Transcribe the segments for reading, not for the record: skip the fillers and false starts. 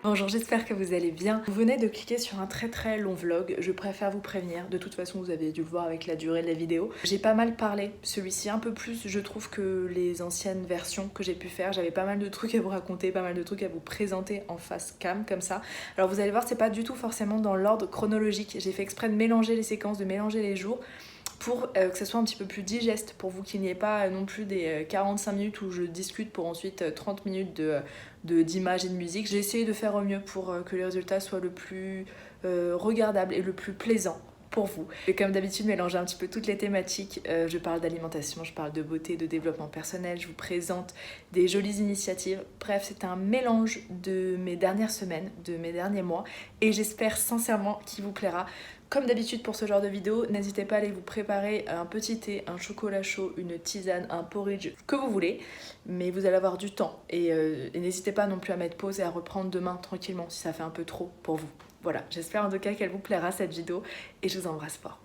Bonjour, j'espère que vous allez bien. Vous venez de cliquer sur un très long vlog, je préfère vous prévenir, de toute façon vous avez dû le voir avec la durée de la vidéo. J'ai pas mal parlé, celui-ci un peu plus je trouve que les anciennes versions que j'ai pu faire. J'avais pas mal de trucs à vous raconter, pas mal de trucs à vous présenter en face cam comme ça. Alors vous allez voir, c'est pas du tout forcément dans l'ordre chronologique, j'ai fait exprès de mélanger les séquences, de mélanger les jours pour que ce soit un petit peu plus digeste, pour vous qu'il n'y ait pas non plus des 45 minutes où je discute pour ensuite 30 minutes d'images et de musique. J'ai essayé de faire au mieux pour que le résultat soit le plus regardable et le plus plaisant pour vous. Et comme d'habitude, mélanger un petit peu toutes les thématiques. Je parle d'alimentation, je parle de beauté, de développement personnel, je vous présente des jolies initiatives. Bref, c'est un mélange de mes dernières semaines, de mes derniers mois, et j'espère sincèrement qu'il vous plaira. Comme d'habitude pour ce genre de vidéo, n'hésitez pas à aller vous préparer un petit thé, un chocolat chaud, une tisane, un porridge, que vous voulez, mais vous allez avoir du temps et n'hésitez pas non plus à mettre pause et à reprendre demain tranquillement si ça fait un peu trop pour vous. Voilà, j'espère en tout cas qu'elle vous plaira cette vidéo et je vous embrasse fort.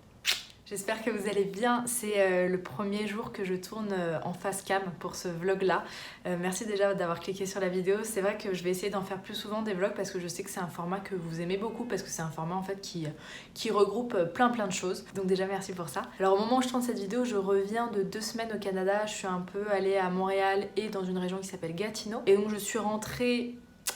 J'espère que vous allez bien, c'est le premier jour que je tourne en face cam pour ce vlog là. Merci déjà d'avoir cliqué sur la vidéo. C'est vrai que je vais essayer d'en faire plus souvent des vlogs parce que je sais que c'est un format que vous aimez beaucoup, parce que c'est un format en fait qui regroupe plein de choses. Donc déjà merci pour ça. Alors au moment où je tourne cette vidéo, je reviens de 2 semaines au Canada. Je suis un peu allée à Montréal et dans une région qui s'appelle Gatineau. Et donc je suis rentrée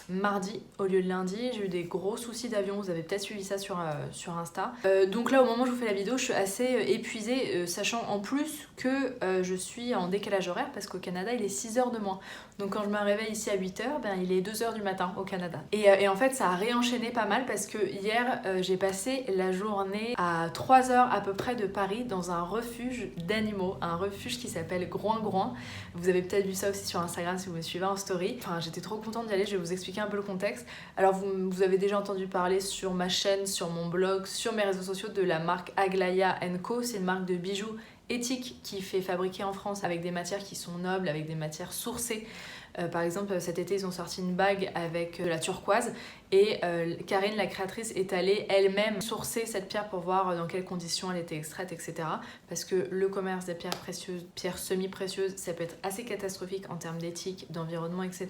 mardi au lieu de lundi. J'ai eu des gros soucis d'avion, vous avez peut-être suivi ça sur Insta. Donc là au moment où je vous fais la vidéo, je suis assez épuisée, sachant en plus que je suis en décalage horaire parce qu'au Canada il est 6 heures de moins. Donc quand je me réveille ici à 8 heures, ben, il est 2 heures du matin au Canada. Et en fait ça a réenchaîné pas mal parce que hier j'ai passé la journée à 3 heures à peu près de Paris dans un refuge d'animaux, un refuge qui s'appelle Groin-Groin. Vous avez peut-être vu ça aussi sur Instagram si vous me suivez en story. Enfin j'étais trop contente d'y aller, je vais vous expliquer un peu le contexte. Alors vous avez déjà entendu parler sur ma chaîne, sur mon blog, sur mes réseaux sociaux de la marque Aglaia & Co. C'est une marque de bijoux éthique qui fait fabriquer en France avec des matières qui sont nobles, avec des matières sourcées. Par exemple cet été ils ont sorti une bague avec de la turquoise et Karine la créatrice est allée elle-même sourcer cette pierre pour voir dans quelles conditions elle était extraite, etc. Parce que le commerce des pierres précieuses, pierres semi-précieuses, ça peut être assez catastrophique en termes d'éthique, d'environnement, etc.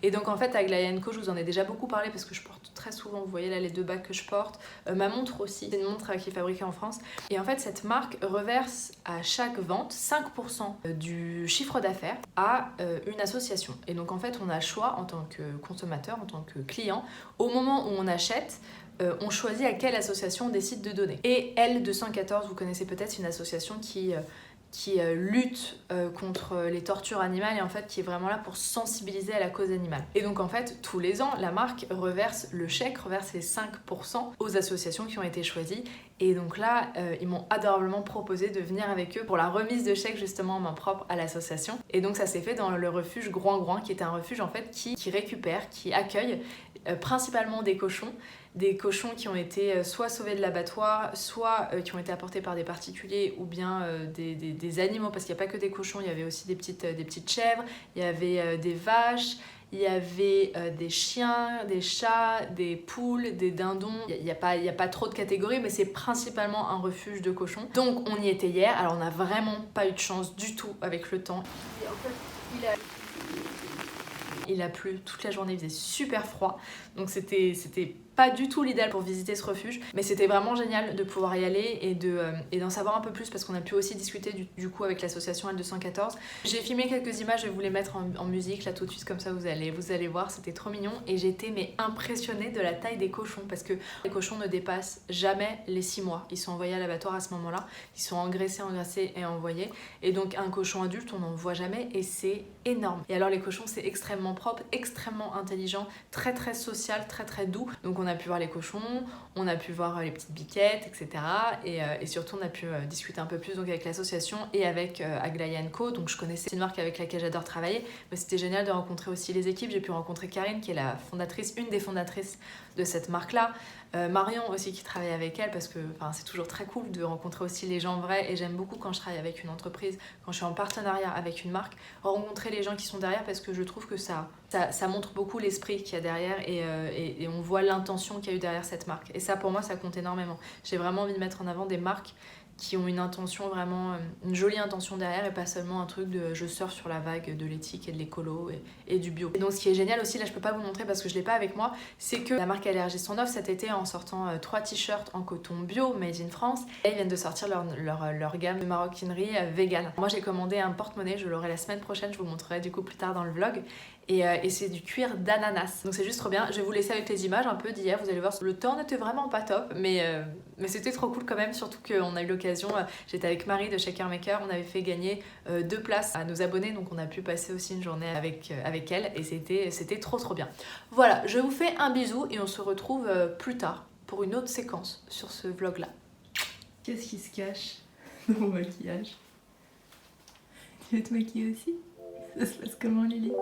Et donc en fait Aglaia & Co, je vous en ai déjà beaucoup parlé parce que je porte très souvent, vous voyez là les 2 bagues que je porte, ma montre aussi, c'est une montre qui est fabriquée en France. Et en fait cette marque reverse à chaque vente 5% du chiffre d'affaires à une association. Et donc en fait on a le choix en tant que consommateur, en tant que client, au moment où on achète, on choisit à quelle association on décide de donner. Et L214, vous connaissez peut-être, c'est une association qui lutte contre les tortures animales et en fait qui est vraiment là pour sensibiliser à la cause animale. Et donc en fait tous les ans la marque reverse le chèque, reverse les 5% aux associations qui ont été choisies. Et donc là ils m'ont adorablement proposé de venir avec eux pour la remise de chèque justement en main propre à l'association. Et donc ça s'est fait dans le refuge Groin-Groin qui est un refuge en fait qui récupère, qui accueille principalement des cochons qui ont été soit sauvés de l'abattoir, soit qui ont été apportés par des particuliers ou bien des animaux, parce qu'il n'y a pas que des cochons, il y avait aussi des petites chèvres, il y avait des vaches, il y avait des chiens, des chats, des poules, des dindons. Il n'y a pas trop de catégories, mais c'est principalement un refuge de cochons. Donc on y était hier, alors on n'a vraiment pas eu de chance du tout avec le temps. Il a plu toute la journée, il faisait super froid, donc c'était pas du tout l'idéal pour visiter ce refuge, mais c'était vraiment génial de pouvoir y aller et d'en savoir un peu plus parce qu'on a pu aussi discuter du coup avec l'association L214. J'ai filmé quelques images, je vais vous les mettre en musique là tout de suite, comme ça vous allez voir, c'était trop mignon et j'étais impressionnée de la taille des cochons parce que les cochons ne dépassent jamais les 6 mois. Ils sont envoyés à l'abattoir à ce moment-là, ils sont engraissés et envoyés, et donc un cochon adulte on n'en voit jamais et c'est énorme. Et alors les cochons c'est extrêmement propre, extrêmement intelligent, très social, très doux. Donc on a pu voir les cochons, on a pu voir les petites biquettes, etc. Et surtout on a pu discuter un peu plus donc avec l'association et avec Aglaia & Co. Donc je connaissais une marque avec laquelle j'adore travailler, mais c'était génial de rencontrer aussi les équipes. J'ai pu rencontrer Karine qui est une des fondatrices de cette marque-là. Marion aussi qui travaille avec elle parce que c'est toujours très cool de rencontrer aussi les gens vrais et j'aime beaucoup quand je travaille avec une entreprise, quand je suis en partenariat avec une marque, rencontrer les gens qui sont derrière parce que je trouve que ça montre beaucoup l'esprit qu'il y a derrière et on voit l'intention qu'il y a eu derrière cette marque et ça pour moi ça compte énormément. J'ai vraiment envie de mettre en avant des marques qui ont une intention vraiment, une jolie intention derrière et pas seulement un truc de je surfe sur la vague de l'éthique et de l'écolo et du bio. Et donc ce qui est génial aussi, là je peux pas vous montrer parce que je l'ai pas avec moi, c'est que la marque LRG son offre cet été en sortant 3 t-shirts en coton bio made in France et ils viennent de sortir leur gamme de maroquinerie vegan. Moi j'ai commandé un porte-monnaie, je l'aurai la semaine prochaine, je vous montrerai du coup plus tard dans le vlog. Et c'est du cuir d'ananas. Donc c'est juste trop bien. Je vais vous laisser avec les images un peu d'hier. Vous allez voir, le temps n'était vraiment pas top. Mais c'était trop cool quand même. Surtout qu'on a eu l'occasion, j'étais avec Marie de Shaker Maker. On avait fait gagner 2 places à nos abonnés. Donc on a pu passer aussi une journée avec elle. Et c'était trop bien. Voilà, je vous fais un bisou et on se retrouve plus tard pour une autre séquence sur ce vlog là. Qu'est-ce qui se cache dans mon maquillage? Tu veux te maquiller aussi? Ça se passe comment, Lily?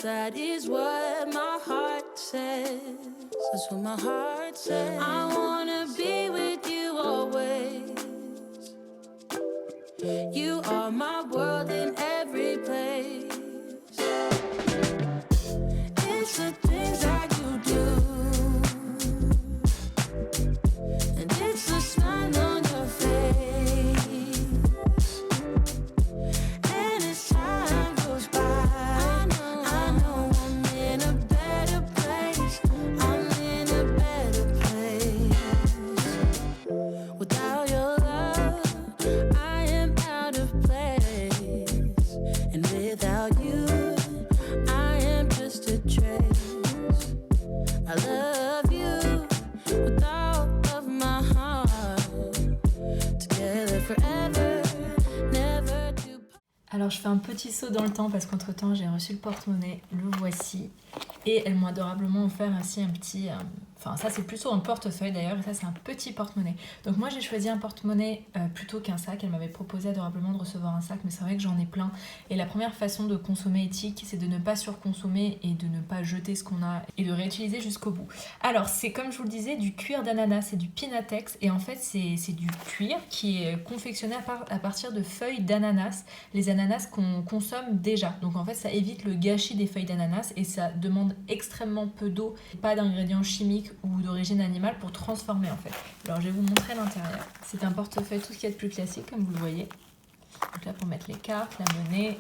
That is what my heart says. That's what my heart says. I wanna be with you always. You are my world in every place. It's the things that you do, and it's the smile on your face. And as time goes by, alors je fais un petit saut dans le temps parce qu'entre temps j'ai reçu le porte-monnaie, le voici. Et elles m'ont adorablement offert ainsi un petit... Enfin ça c'est plutôt un portefeuille d'ailleurs et ça c'est un petit porte-monnaie. Donc moi j'ai choisi un porte-monnaie plutôt qu'un sac. Elle m'avait proposé adorablement de recevoir un sac mais c'est vrai que j'en ai plein. Et la première façon de consommer éthique c'est de ne pas surconsommer et de ne pas jeter ce qu'on a et de réutiliser jusqu'au bout. Alors c'est comme je vous le disais du cuir d'ananas, c'est du Pinatex et en fait c'est du cuir qui est confectionné à partir de feuilles d'ananas. Les ananas qu'on consomme déjà. Donc en fait ça évite le gâchis des feuilles d'ananas et ça demande extrêmement peu d'eau, pas d'ingrédients chimiques ou d'origine animale pour transformer en fait. Alors je vais vous montrer l'intérieur. C'est un portefeuille tout ce qu'il y a de plus classique comme vous le voyez. Donc là pour mettre les cartes, la monnaie,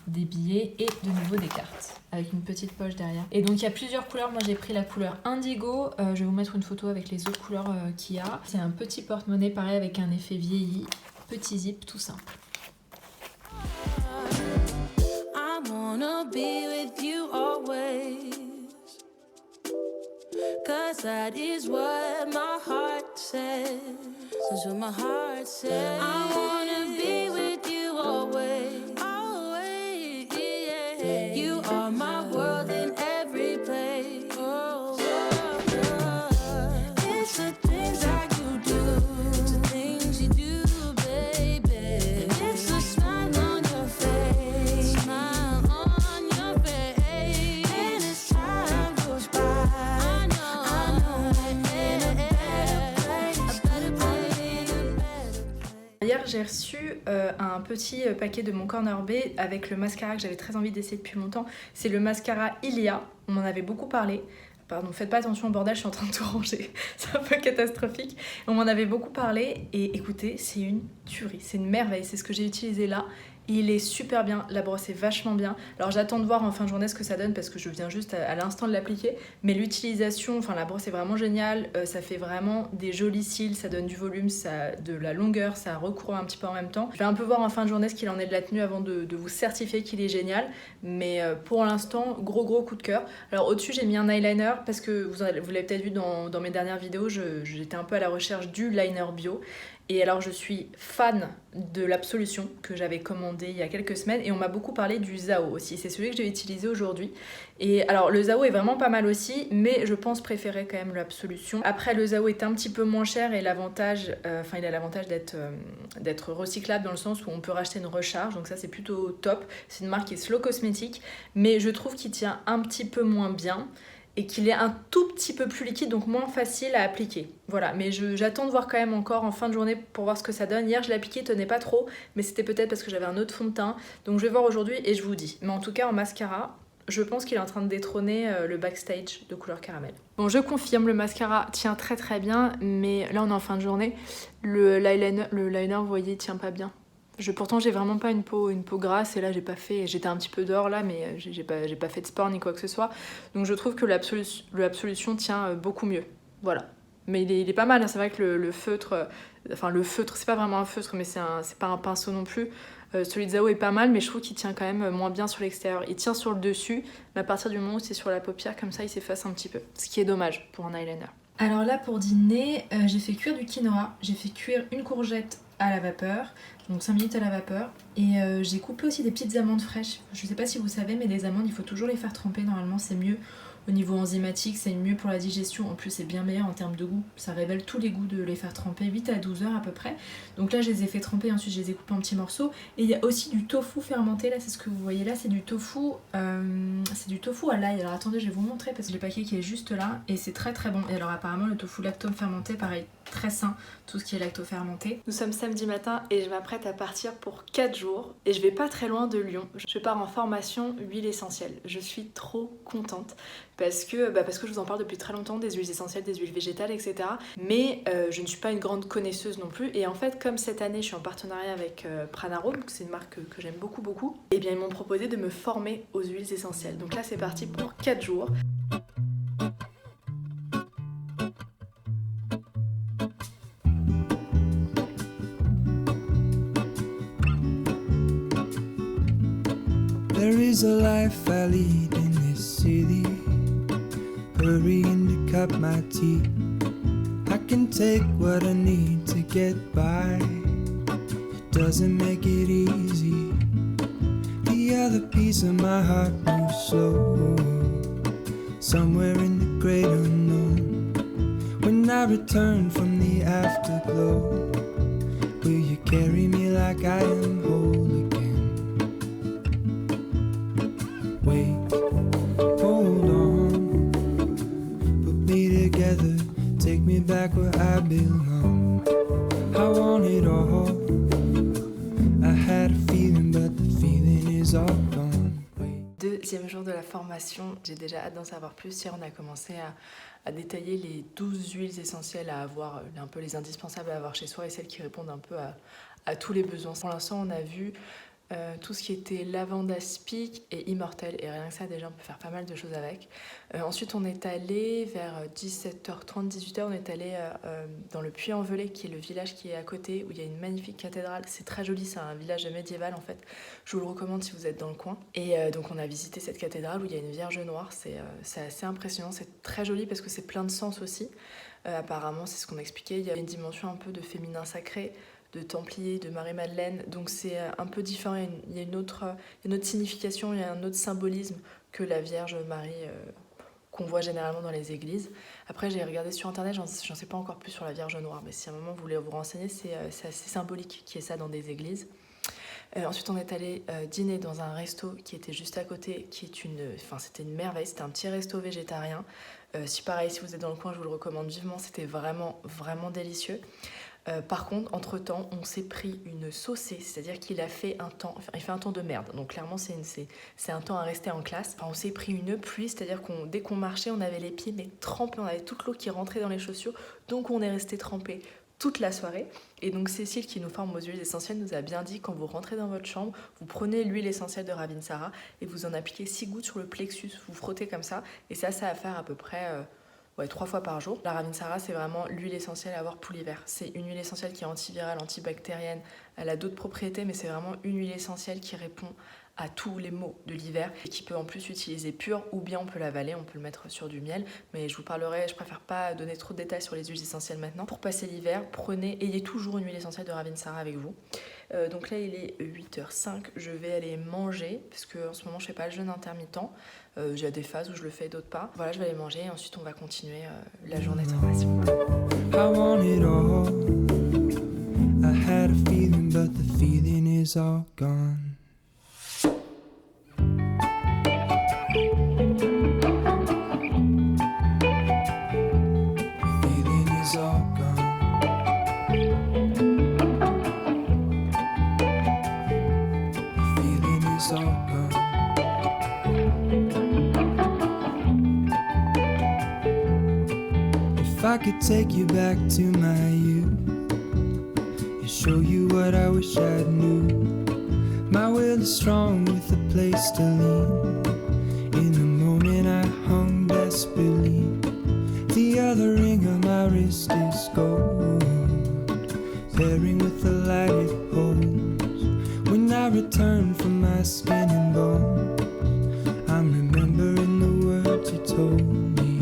des billets et de nouveau des cartes avec une petite poche derrière. Et donc il y a plusieurs couleurs. Moi j'ai pris la couleur indigo. Je vais vous mettre une photo avec les autres couleurs qu'il y a. C'est un petit porte-monnaie pareil avec un effet vieilli. Petit zip tout simple. I wanna be with you always, 'cause that is what my heart says. That's what my heart says. I wanna be with you always, always, yeah. You are my world in every place. Oh, oh, oh. It's the things that you do, it's the things you do, baby. And it's the smile on your face, smile on your face. And as time goes by, I know I'm in a better place. Hier j'ai reçu un petit paquet de mon Corner B avec le mascara que j'avais très envie d'essayer depuis longtemps. C'est le mascara Ilia, on m'en avait beaucoup parlé. Pardon, faites pas attention au bordel, je suis en train de tout ranger, c'est un peu catastrophique. On m'en avait beaucoup parlé et écoutez, c'est une tuerie, c'est une merveille, c'est ce que j'ai utilisé là Il est super bien, la brosse est vachement bien. Alors j'attends de voir en fin de journée ce que ça donne parce que je viens juste à l'instant de l'appliquer. Mais l'utilisation, enfin la brosse est vraiment géniale. Ça fait vraiment des jolis cils, ça donne du volume, ça de la longueur, ça recourt un petit peu en même temps. Je vais un peu voir en fin de journée ce qu'il en est de la tenue avant de vous certifier qu'il est génial. Mais pour l'instant, gros coup de cœur. Alors au-dessus j'ai mis un eyeliner parce que vous l'avez peut-être vu dans mes dernières vidéos, j'étais un peu à la recherche du liner bio. Et alors je suis fan de l'Absolution que j'avais commandé il y a quelques semaines et on m'a beaucoup parlé du Zao aussi, c'est celui que j'ai utilisé aujourd'hui. Et alors le Zao est vraiment pas mal aussi, mais je pense préférer quand même l'Absolution. Après le Zao est un petit peu moins cher et l'avantage, il a l'avantage d'être recyclable dans le sens où on peut racheter une recharge, donc ça c'est plutôt top. C'est une marque qui est Slow Cosmétique, mais je trouve qu'il tient un petit peu moins bien et qu'il est un tout petit peu plus liquide, donc moins facile à appliquer. Voilà, mais j'attends de voir quand même encore en fin de journée pour voir ce que ça donne. Hier, je l'ai appliqué, il tenait pas trop, mais c'était peut-être parce que j'avais un autre fond de teint. Donc je vais voir aujourd'hui et je vous dis. Mais en tout cas, en mascara, je pense qu'il est en train de détrôner le Backstage de couleur caramel. Bon, je confirme, le mascara tient très bien, mais là, on est en fin de journée. Le liner, vous voyez, il tient pas bien. Pourtant j'ai vraiment pas une peau grasse et là j'étais un petit peu dehors là mais j'ai pas fait de sport ni quoi que ce soit, donc je trouve que l'Absolution tient beaucoup mieux, voilà. Mais il est pas mal, hein. C'est vrai que le feutre, le feutre c'est pas vraiment un feutre mais c'est pas un pinceau non plus, celui de Zao est pas mal mais je trouve qu'il tient quand même moins bien sur l'extérieur, il tient sur le dessus mais à partir du moment où c'est sur la paupière comme ça il s'efface un petit peu, ce qui est dommage pour un eyeliner. Alors là pour dîner, j'ai fait cuire du quinoa, j'ai fait cuire une courgette à la vapeur, donc 5 minutes à la vapeur, et j'ai coupé aussi des petites amandes fraîches. Je sais pas si vous savez mais les amandes il faut toujours les faire tremper, normalement c'est mieux au niveau enzymatique, c'est mieux pour la digestion, en plus c'est bien meilleur en termes de goût, ça révèle tous les goûts de les faire tremper, 8 à 12 heures à peu près. Donc là je les ai fait tremper, ensuite je les ai coupés en petits morceaux, et il y a aussi du tofu fermenté, là c'est ce que vous voyez là, c'est du tofu à l'ail. Alors attendez, je vais vous montrer parce que j'ai le paquet qui est juste là, et c'est très bon. Et alors apparemment le tofu lacto fermenté, pareil, très sain, tout ce qui est lacto fermenté. Nous sommes samedi matin et je m'apprête à partir pour 4 jours, et je vais pas très loin de Lyon. Je pars en formation huile essentielle, je suis trop contente. Parce que je vous en parle depuis très longtemps, des huiles essentielles, des huiles végétales, etc. Mais je ne suis pas une grande connaisseuse non plus. Et en fait, comme cette année, je suis en partenariat avec Pranarome, c'est une marque que j'aime beaucoup, et bien ils m'ont proposé de me former aux huiles essentielles. Donc là, c'est parti pour 4 jours. There is a life I lead in this city, hurrying to cut my teeth. I can take what I need to get by. It doesn't make it easy. The other piece of my heart moves slow, somewhere in the great unknown. When I return from the afterglow, will you carry me like I am whole again? Wait, hold on, put me together, take me back where I belong. I want it all, I had a feeling but the feeling is all gone. Deuxième jour de la formation, j'ai déjà hâte d'en savoir plus. Hier on a commencé à détailler les 12 huiles essentielles à avoir, un peu les indispensables à avoir chez soi et celles qui répondent un peu à tous les besoins. Pour l'instant on a vu tout ce qui était lavande aspic et immortel, et rien que ça déjà on peut faire pas mal de choses avec. Ensuite on est allé vers 17h30, 18h, on est allé dans le Puy-en-Velay qui est le village qui est à côté où il y a une magnifique cathédrale, c'est très joli, c'est un village médiéval en fait, je vous le recommande si vous êtes dans le coin. Et donc on a visité cette cathédrale où il y a une vierge noire, c'est assez impressionnant, c'est très joli parce que c'est plein de sens aussi. Apparemment c'est ce qu'on expliquait, il y a une dimension un peu de féminin sacré, de Templier, de Marie-Madeleine, donc c'est un peu différent, il y a une autre signification, il y a un autre symbolisme que la Vierge Marie qu'on voit généralement dans les églises. Après j'ai regardé sur internet, j'en sais pas encore plus sur la Vierge Noire, mais si à un moment vous voulez vous renseigner, c'est assez symbolique qu'il y ait ça dans des églises. Ensuite on est allé dîner dans un resto qui était juste à côté, c'était une merveille, c'était un petit resto végétarien. Si pareil, si vous êtes dans le coin, je vous le recommande vivement, c'était vraiment délicieux. Par contre, entre-temps, on s'est pris une saucée, c'est-à-dire qu'il fait un temps de merde. Donc clairement, c'est un temps à rester en classe. Enfin, on s'est pris une pluie, c'est-à-dire dès qu'on marchait, on avait les pieds mais trempés, on avait toute l'eau qui rentrait dans les chaussures, donc on est resté trempé toute la soirée. Et donc Cécile, qui nous forme aux huiles essentielles, nous a bien dit, quand vous rentrez dans votre chambre, vous prenez l'huile essentielle de Ravinsara et vous en appliquez 6 gouttes sur le plexus, vous frottez comme ça, et ça va faire à peu près 3 fois par jour. La Ravinsara, c'est vraiment l'huile essentielle à avoir pour l'hiver. C'est une huile essentielle qui est antivirale, antibactérienne, elle a d'autres propriétés, mais c'est vraiment une huile essentielle qui répond à tous les maux de l'hiver et qui peut en plus utiliser pure, ou bien on peut l'avaler, on peut le mettre sur du miel, mais je vous parlerai, je préfère pas donner trop de détails sur les huiles essentielles maintenant. Pour passer l'hiver, ayez toujours une huile essentielle de Ravinsara avec vous. Donc là il est 8h05, je vais aller manger parce que en ce moment je fais pas le jeûne intermittent, j'ai des phases où je le fais et d'autres pas. Voilà, je vais aller manger et ensuite on va continuer la journée de formation. I want it all. I had a feeling, but the feeling is all gone. The feeling is all gone. The feeling is all gone. If I could take you back to my youth and show you what I wish I knew. My will is strong with a place to lean. In the moment I hung desperately. The other ring on my wrist is gold, pairing with the light it holds. When I return from my skin and bones, I'm remembering the words you told me.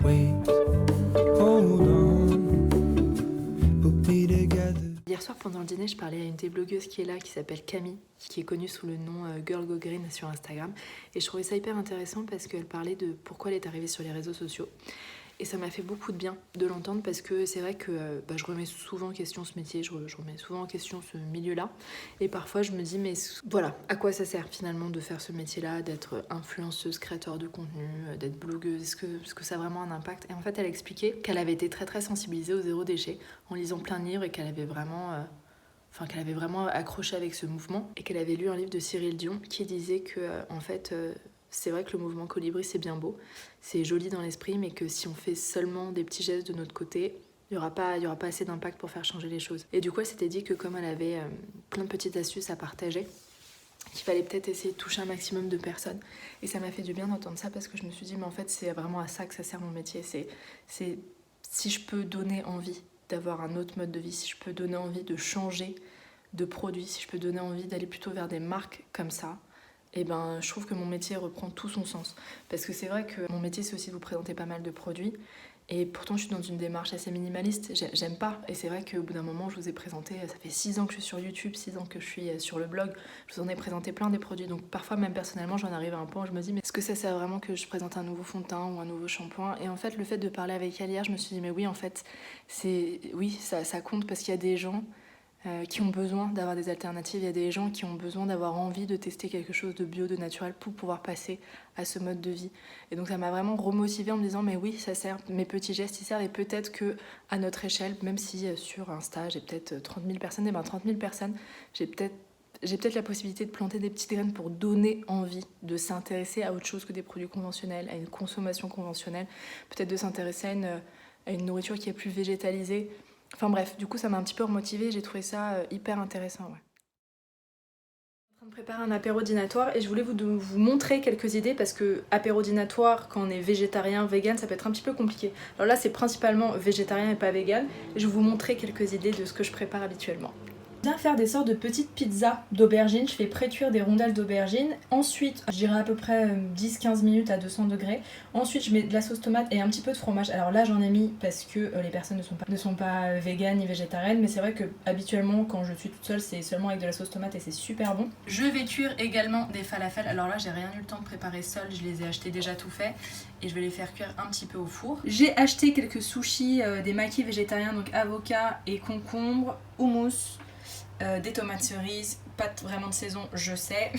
Wait, hold on, put me together. Hier soir pendant le dîner, je parlais à une des blogueuses qui est là, qui s'appelle Camille, qui est connue sous le nom Girl Go Green sur Instagram. Et je trouvais ça hyper intéressant parce qu'elle parlait de pourquoi elle est arrivée sur les réseaux sociaux. Et ça m'a fait beaucoup de bien de l'entendre parce que c'est vrai que je remets souvent en question ce métier, je remets souvent en question ce milieu-là. Et parfois je me dis, mais voilà, à quoi ça sert finalement de faire ce métier-là, d'être influenceuse, créateur de contenu, d'être blogueuse, est-ce que ça a vraiment un impact? Et en fait, elle a expliqué qu'elle avait été très très sensibilisée au zéro déchet en lisant plein de livres et qu'elle avait vraiment... qu'elle avait vraiment accroché avec ce mouvement et qu'elle avait lu un livre de Cyril Dion qui disait que en fait c'est vrai que le mouvement Colibri c'est bien beau, c'est joli dans l'esprit, mais que si on fait seulement des petits gestes de notre côté, il n'y aura pas assez d'impact pour faire changer les choses. Et du coup elle s'était dit que comme elle avait plein de petites astuces à partager, qu'il fallait peut-être essayer de toucher un maximum de personnes. Et ça m'a fait du bien d'entendre ça parce que je me suis dit mais en fait c'est vraiment à ça que ça sert mon métier, c'est si je peux donner envie d'avoir un autre mode de vie, si je peux donner envie de changer de produit, si je peux donner envie d'aller plutôt vers des marques comme ça, et ben je trouve que mon métier reprend tout son sens. Parce que c'est vrai que mon métier c'est aussi de vous présenter pas mal de produits, et pourtant je suis dans une démarche assez minimaliste, j'aime pas, et c'est vrai qu'au bout d'un moment je vous ai présenté, ça fait 6 ans que je suis sur YouTube, 6 ans que je suis sur le blog, je vous en ai présenté plein des produits, donc parfois même personnellement j'en arrive à un point où je me dis mais est-ce que ça sert vraiment que je présente un nouveau fond de teint ou un nouveau shampoing? Et en fait le fait de parler avec elle hier, je me suis dit mais oui en fait ça compte parce qu'il y a des gens qui ont besoin d'avoir des alternatives, il y a des gens qui ont besoin d'avoir envie de tester quelque chose de bio, de naturel pour pouvoir passer à ce mode de vie. Et donc ça m'a vraiment remotivée en me disant mais oui ça sert, mes petits gestes ils servent, et peut-être que à notre échelle, même si sur Insta j'ai peut-être 30 000 personnes, et ben 30 000 personnes, j'ai peut-être la possibilité de planter des petites graines pour donner envie de s'intéresser à autre chose que des produits conventionnels, à une consommation conventionnelle, peut-être de s'intéresser à une nourriture qui est plus végétalisée. Enfin bref, du coup ça m'a un petit peu remotivée, j'ai trouvé ça hyper intéressant. Ouais. Je suis en train de préparer un apéro dînatoire et je voulais vous montrer quelques idées parce que apéro dînatoire quand on est végétarien, vegan, ça peut être un petit peu compliqué. Alors là c'est principalement végétarien et pas vegan, et je vais vous montrer quelques idées de ce que je prépare habituellement. Bien faire des sortes de petites pizzas d'aubergines, je fais pré-cuire des rondelles d'aubergines, ensuite je dirais à peu près 10-15 minutes à 200 degrés, ensuite je mets de la sauce tomate et un petit peu de fromage. Alors là j'en ai mis parce que les personnes ne sont pas véganes ni végétariennes, mais c'est vrai que habituellement quand je suis toute seule c'est seulement avec de la sauce tomate et c'est super bon. Je vais cuire également des falafels, alors là j'ai rien eu le temps de préparer seul, je les ai achetés déjà tout faits et je vais les faire cuire un petit peu au four. J'ai acheté quelques sushis, des makis végétariens, donc avocat et concombre, houmous, des tomates cerises, pas vraiment de saison, je sais,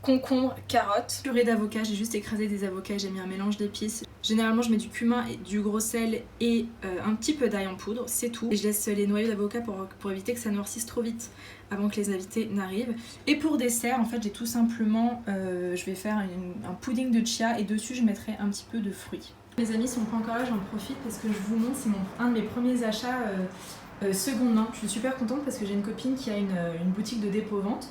concombre, carottes, purée d'avocat, j'ai juste écrasé des avocats, j'ai mis un mélange d'épices. Généralement je mets du cumin, et du gros sel et un petit peu d'ail en poudre, c'est tout. Et je laisse les noyaux d'avocat pour éviter que ça noircisse trop vite avant que les invités n'arrivent. Et pour dessert, en fait j'ai tout simplement, je vais faire un pudding de chia et dessus je mettrai un petit peu de fruits. Mes amis sont pas encore là, j'en profite parce que je vous montre, c'est un de mes premiers achats seconde main. Je suis super contente parce que j'ai une copine qui a une boutique de dépôt-vente.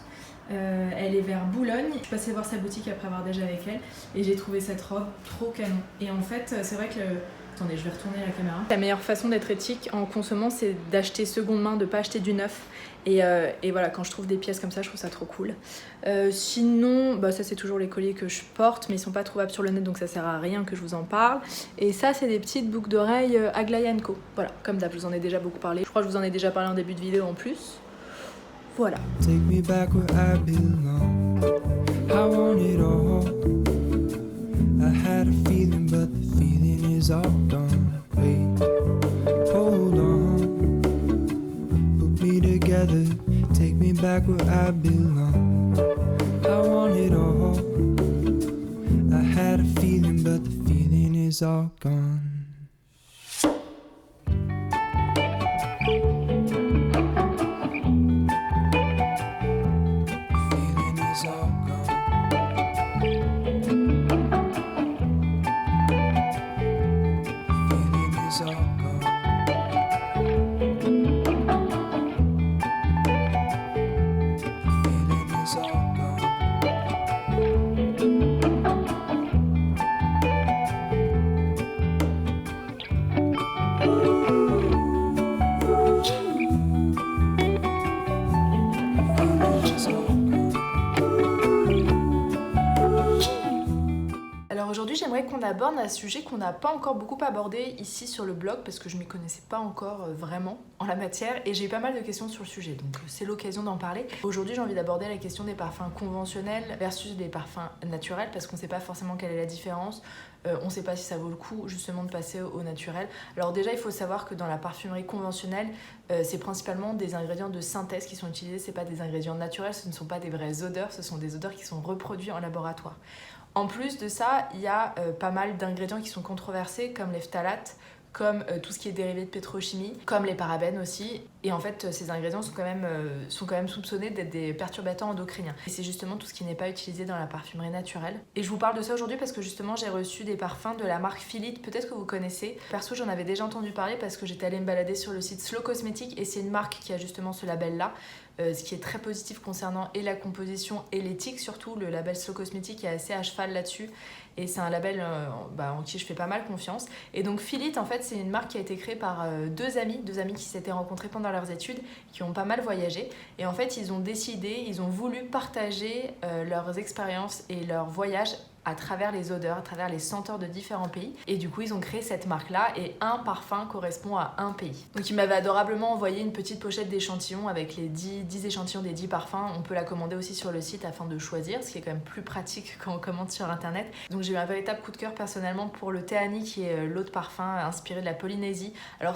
Elle est vers Boulogne. Je suis passée voir sa boutique après avoir déjeuné avec elle et j'ai trouvé cette robe trop canon. Et en fait, c'est vrai que attendez, je vais retourner la caméra. La meilleure façon d'être éthique en consommant, c'est d'acheter seconde main, de pas acheter du neuf. Et voilà, quand je trouve des pièces comme ça, je trouve ça trop cool. Sinon, bah ça c'est toujours les colliers que je porte, mais ils sont pas trouvables sur le net, donc ça sert à rien que je vous en parle. Et ça, c'est des petites boucles d'oreilles Aglaé & Co. Voilà, comme d'hab, je vous en ai déjà beaucoup parlé. Je crois que je vous en ai déjà parlé en début de vidéo en plus. Voilà. Take me back where I belong. I want it all. I had a feeling, but the feeling is all gone. Wait, hold on. Put me together. Take me back where I belong. I want it all. I had a feeling, but the feeling is all gone. Aujourd'hui, j'aimerais qu'on aborde un sujet qu'on n'a pas encore beaucoup abordé ici sur le blog parce que je m'y connaissais pas encore vraiment en la matière et j'ai eu pas mal de questions sur le sujet, donc c'est l'occasion d'en parler. Aujourd'hui, j'ai envie d'aborder la question des parfums conventionnels versus des parfums naturels parce qu'on sait pas forcément quelle est la différence. On sait pas si ça vaut le coup justement de passer au naturel. Alors déjà, il faut savoir que dans la parfumerie conventionnelle, c'est principalement des ingrédients de synthèse qui sont utilisés, c'est pas des ingrédients naturels, ce ne sont pas des vraies odeurs, ce sont des odeurs qui sont reproduites en laboratoire. En plus de ça, il y a pas mal d'ingrédients qui sont controversés, comme les phtalates, comme tout ce qui est dérivé de pétrochimie, comme les parabènes aussi. Et en fait, ces ingrédients sont quand même soupçonnés d'être des perturbateurs endocriniens. Et c'est justement tout ce qui n'est pas utilisé dans la parfumerie naturelle. Et je vous parle de ça aujourd'hui parce que justement, j'ai reçu des parfums de la marque Philite, peut-être que vous connaissez. Perso, j'en avais déjà entendu parler parce que j'étais allée me balader sur le site Slow Cosmetics et c'est une marque qui a justement ce label-là. Ce qui est très positif concernant et la composition et l'éthique surtout. Le label Slow Cosmetics est assez à cheval là-dessus et c'est un label en qui je fais pas mal confiance. Et donc Philite, en fait, c'est une marque qui a été créée par deux amis qui s'étaient rencontrés pendant leurs études, qui ont pas mal voyagé. Et en fait, ils ont voulu partager leurs expériences et leurs voyages à travers les odeurs, à travers les senteurs de différents pays. Et du coup, ils ont créé cette marque-là et un parfum correspond à un pays. Donc, ils m'avaient adorablement envoyé une petite pochette d'échantillons avec les 10 échantillons des 10 parfums. On peut la commander aussi sur le site afin de choisir, ce qui est quand même plus pratique quand on commande sur Internet. Donc, j'ai eu un véritable coup de cœur personnellement pour le Teani, qui est l'autre parfum inspiré de la Polynésie. Alors,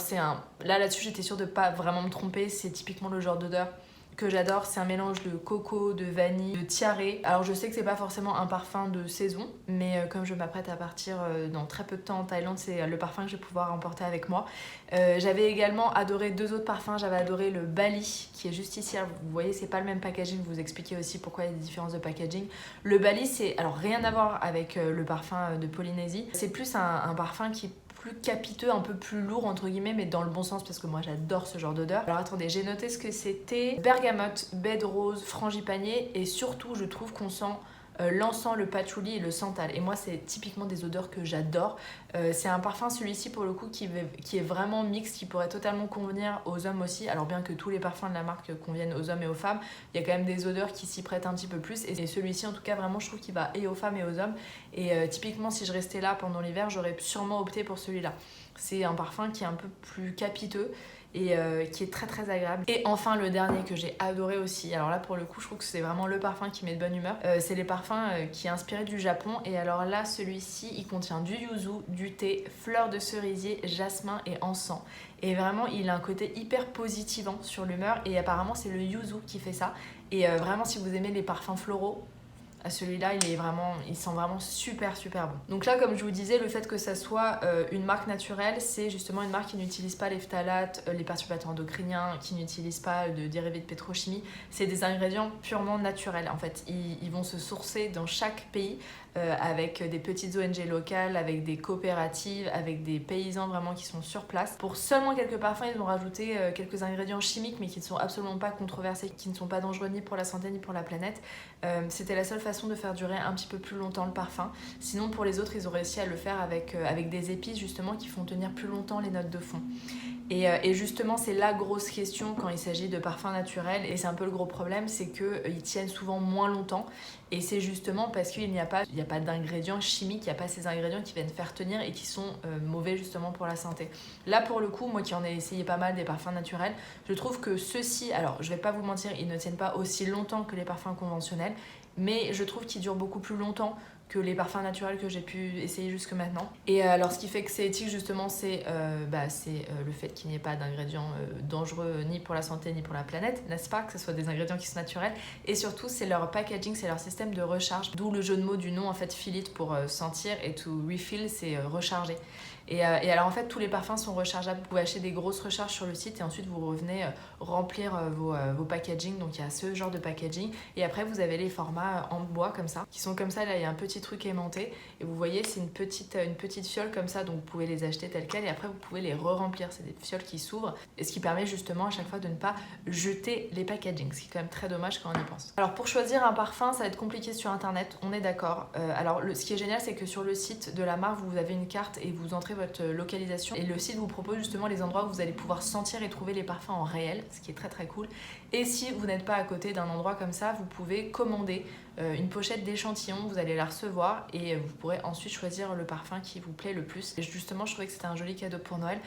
là-dessus, j'étais sûre de pas vraiment me tromper. C'est typiquement le genre d'odeur que j'adore, c'est un mélange de coco, de vanille, de tiare. Alors je sais que c'est pas forcément un parfum de saison, mais comme je m'apprête à partir dans très peu de temps en Thaïlande, c'est le parfum que je vais pouvoir emporter avec moi. J'avais également adoré deux autres parfums. J'avais adoré le Bali, qui est juste ici. Vous voyez, c'est pas le même packaging, je vais vous expliquer aussi pourquoi il y a des différences de packaging. Le Bali, c'est alors rien à voir avec le parfum de Polynésie. C'est plus un parfum qui plus capiteux, un peu plus lourd entre guillemets, mais dans le bon sens parce que moi j'adore ce genre d'odeur. Alors attendez, j'ai noté ce que c'était: bergamote, baie de rose, frangipanier, et surtout je trouve qu'on sent l'encens, le patchouli et le santal. Et moi c'est typiquement des odeurs que j'adore. C'est un parfum, celui-ci pour le coup, qui est vraiment mixte, qui pourrait totalement convenir aux hommes aussi. Alors bien que tous les parfums de la marque conviennent aux hommes et aux femmes, il y a quand même des odeurs qui s'y prêtent un petit peu plus. Et celui-ci en tout cas vraiment je trouve qu'il va et aux femmes et aux hommes. Et typiquement si je restais là pendant l'hiver, j'aurais sûrement opté pour celui-là. C'est un parfum qui est un peu plus capiteux et qui est très très agréable. Et enfin le dernier que j'ai adoré aussi, alors là pour le coup je trouve que c'est vraiment le parfum qui met de bonne humeur, c'est les parfums qui est inspiré du Japon. Et alors là celui-ci il contient du yuzu, du thé, fleurs de cerisier, jasmin et encens. Et vraiment il a un côté hyper positivant sur l'humeur et apparemment c'est le yuzu qui fait ça. Et vraiment si vous aimez les parfums floraux, celui-là il sent vraiment super super bon. Donc là comme je vous disais, le fait que ça soit une marque naturelle, c'est justement une marque qui n'utilise pas les phtalates, les perturbateurs endocriniens, qui n'utilise pas de dérivés de pétrochimie. C'est des ingrédients purement naturels en fait. Ils vont se sourcer dans chaque pays avec des petites ONG locales, avec des coopératives, avec des paysans vraiment qui sont sur place. Pour seulement quelques parfums, ils ont rajouté quelques ingrédients chimiques mais qui ne sont absolument pas controversés, qui ne sont pas dangereux ni pour la santé ni pour la planète. C'était la seule façon de faire durer un petit peu plus longtemps le parfum. Sinon pour les autres, ils ont réussi à le faire avec des épices justement qui font tenir plus longtemps les notes de fond. Et justement, c'est la grosse question quand il s'agit de parfums naturels, et c'est un peu le gros problème, c'est qu'ils tiennent souvent moins longtemps, et c'est justement parce qu'il n'y a pas d'ingrédients chimiques, il n'y a pas ces ingrédients qui viennent faire tenir et qui sont mauvais justement pour la santé. Là pour le coup, moi qui en ai essayé pas mal des parfums naturels, je trouve que ceux-ci, alors je vais pas vous mentir, ils ne tiennent pas aussi longtemps que les parfums conventionnels, mais je trouve qu'ils durent beaucoup plus longtemps que les parfums naturels que j'ai pu essayer jusque maintenant. Et alors ce qui fait que c'est éthique justement, c'est le fait qu'il n'y ait pas d'ingrédients dangereux ni pour la santé ni pour la planète, n'est-ce pas, que ce soit des ingrédients qui sont naturels, et surtout c'est leur packaging, c'est leur système de recharge, d'où le jeu de mots du nom en fait, fill it pour sentir, et to refill c'est recharger. Et alors en fait tous les parfums sont rechargeables, vous pouvez acheter des grosses recharges sur le site et ensuite vous revenez remplir vos packaging, donc il y a ce genre de packaging, et après vous avez les formats en bois comme ça, qui sont comme ça, là il y a un petit truc aimanté, et vous voyez c'est une petite fiole comme ça, donc vous pouvez les acheter telles quelles, et après vous pouvez les re-remplir, c'est des fioles qui s'ouvrent, et ce qui permet justement à chaque fois de ne pas jeter les packaging, ce qui est quand même très dommage quand on y pense. Alors pour choisir un parfum, ça va être compliqué sur internet, on est d'accord. Alors ce qui est génial, c'est que sur le site de la marque, vous avez une carte et vous entrez votre localisation, et le site vous propose justement les endroits où vous allez pouvoir sentir et trouver les parfums en réel, ce qui est très très cool. Et si vous n'êtes pas à côté d'un endroit comme ça, vous pouvez commander une pochette d'échantillons, vous allez la recevoir et vous pourrez ensuite choisir le parfum qui vous plaît le plus. Et justement, je trouvais que c'était un joli cadeau pour Noël,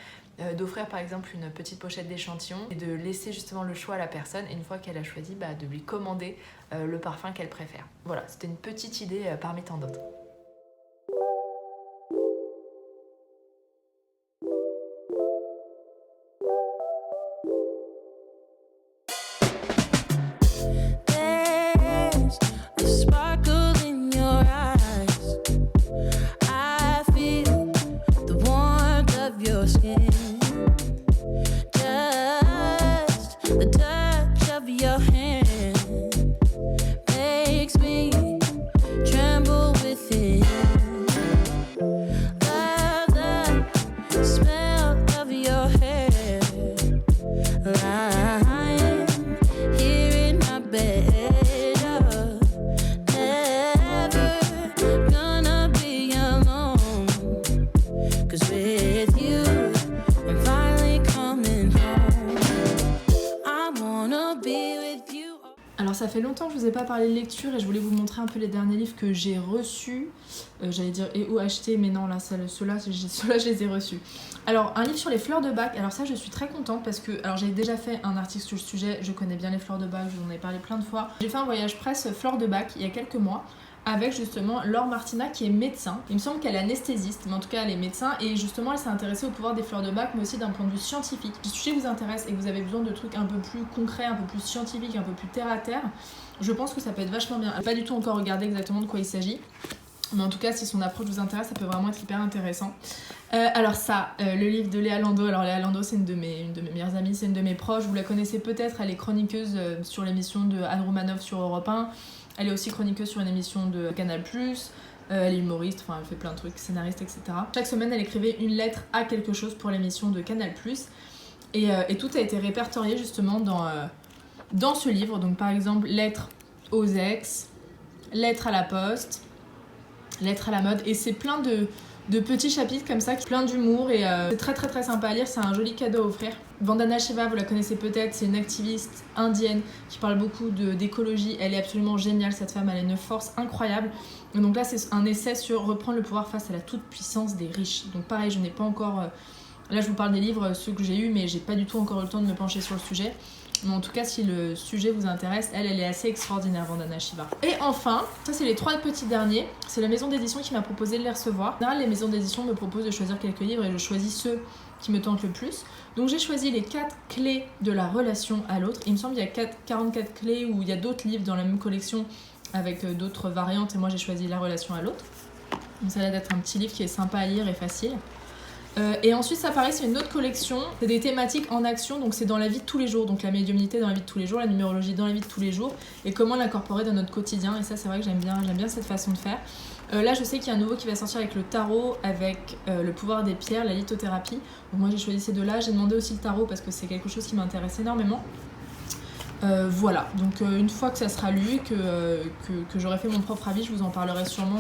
d'offrir par exemple une petite pochette d'échantillons et de laisser justement le choix à la personne, et une fois qu'elle a choisi, de lui commander le parfum qu'elle préfère. Voilà, c'était une petite idée parmi tant d'autres. Alors ça fait longtemps que je vous ai pas parlé de lecture et je voulais vous montrer un peu les derniers livres que j'ai reçus. J'allais dire et ou achetés, mais non, là ceux-là je les ai reçus. Alors un livre sur les fleurs de Bach, alors ça je suis très contente parce que alors j'ai déjà fait un article sur le sujet, je connais bien les fleurs de Bach, je vous en ai parlé plein de fois. J'ai fait un voyage presse fleurs de Bach il y a quelques mois, avec justement Laure Martina qui est médecin. Il me semble qu'elle est anesthésiste, mais en tout cas elle est médecin, et justement elle s'est intéressée au pouvoir des fleurs de Bach, mais aussi d'un point de vue scientifique. Si le sujet vous intéresse et que vous avez besoin de trucs un peu plus concrets, un peu plus scientifiques, un peu plus terre à terre, je pense que ça peut être vachement bien. Pas du tout encore regardé exactement de quoi il s'agit, mais en tout cas si son approche vous intéresse, ça peut vraiment être hyper intéressant. Alors ça, le livre de Léa Landau. Alors Léa Landau, c'est une de mes meilleures amies, c'est une de mes proches, vous la connaissez peut-être, elle est chroniqueuse sur l'émission de Anne Romanoff sur Europe 1. Elle est aussi chroniqueuse sur une émission de Canal+, elle est humoriste, enfin elle fait plein de trucs, scénariste, etc. Chaque semaine, elle écrivait une lettre à quelque chose pour l'émission de Canal+. Et tout a été répertorié justement dans ce livre. Donc par exemple, lettre aux ex, lettre à la poste, lettre à la mode. Et c'est plein de petits chapitres comme ça, plein d'humour, et c'est très très très sympa à lire, c'est un joli cadeau à offrir. Vandana Shiva, vous la connaissez peut-être, c'est une activiste indienne qui parle beaucoup d'écologie, elle est absolument géniale cette femme, elle a une force incroyable. Et donc là c'est un essai sur reprendre le pouvoir face à la toute-puissance des riches. Donc pareil, je n'ai pas encore... Là je vous parle des livres, ceux que j'ai eus, mais j'ai pas du tout encore eu le temps de me pencher sur le sujet. Mais en tout cas, si le sujet vous intéresse, elle est assez extraordinaire, Vandana Shiva. Et enfin, ça c'est les 3 petits derniers. C'est la maison d'édition qui m'a proposé de les recevoir. En général, les maisons d'édition me proposent de choisir quelques livres et je choisis ceux qui me tentent le plus. Donc j'ai choisi les 4 clés de la relation à l'autre. Il me semble qu'il y a 44 clés, ou il y a d'autres livres dans la même collection avec d'autres variantes, et moi j'ai choisi la relation à l'autre. Donc ça a l'air d'être un petit livre qui est sympa à lire et facile. Et ensuite ça pareil, c'est une autre collection, c'est des thématiques en action, donc c'est dans la vie de tous les jours, donc la médiumnité dans la vie de tous les jours, la numérologie dans la vie de tous les jours, et comment l'incorporer dans notre quotidien, et ça c'est vrai que j'aime bien cette façon de faire. Là je sais qu'il y a un nouveau qui va sortir avec le tarot, avec le pouvoir des pierres, la lithothérapie, donc moi j'ai choisi ces deux là, j'ai demandé aussi le tarot parce que c'est quelque chose qui m'intéresse énormément. Voilà, donc une fois que ça sera lu, que j'aurai fait mon propre avis, je vous en parlerai sûrement